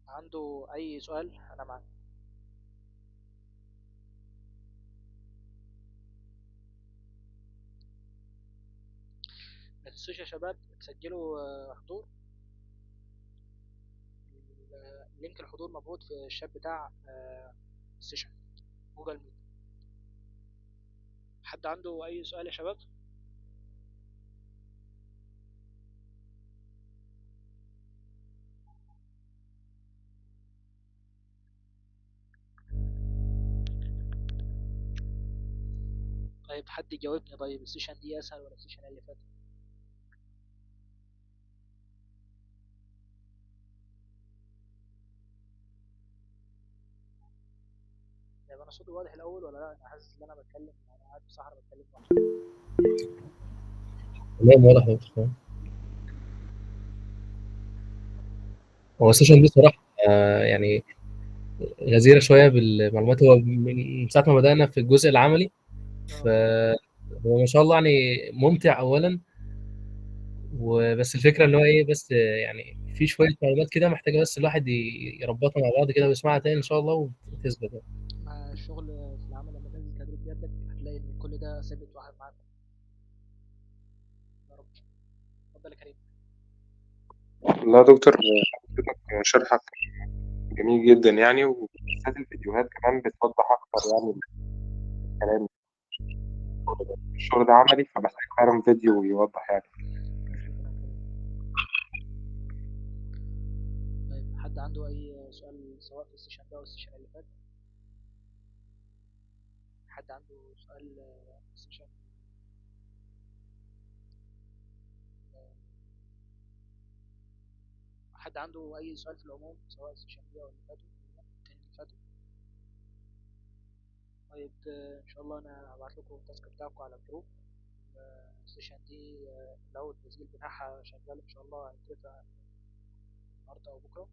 عنده اي سؤال انا معاك. ما تنسوش يا شباب تسجلوا حضور. لينك الحضور موجود في الشات بتاع السيشن جوجل ميت. حد عنده اي سؤال يا شباب؟ طيب حد يجاوبني. طيب السيشن دي اسهل ولا السيشن اللي فات؟ طيب انا صوتي واضح الاول ولا لا؟ انا حاسس ان انا بتكلم، انا قاعد في صحراء بتكلم لوحدي. تمام واضح يا دكتور. هو السيشن دي صراحة يعني غزيرة شوية بالمعلومات. هو من ساعة ما بدأنا في الجزء العملي فهو ما شاء الله يعني ممتع أولا، وبس الفكرة اللي هو إيه، بس يعني في شوية معلومات كده محتاجة بس الواحد يربطها مع بعض كده ويسمعها تاني إن شاء الله وتثبت يعني. مع الشغل في العمل لما تنزل تدريب بيدك هتلاقي ان كل ده ثابت واحد معاك. يا رب. اتفضل يا كريم. والله يا دكتور حضرتك شرحك جميل جدا يعني، وبالذات الفيديوهات كمان بتوضح أكتر يعني الكلام. الشغل ده عملي فمحتاج فعلا فيديو يوضح يعني. شكرا كريم. طيب حد عنده اي سؤال سواء في السيشن ده او السيشن اللي فات؟ حد عنده سؤال في السيشن؟ حد عنده اي سؤال في العموم سواء السيشن دي او اللي فاتوا التاني اللي فاتوا؟ طيب ان شاء الله انا هبعت لكم التاسك بتاعكم على الجروب. السيشن دي لو التسجيل بتاعها شغال ان شاء الله هنتفق النهارده او بكره.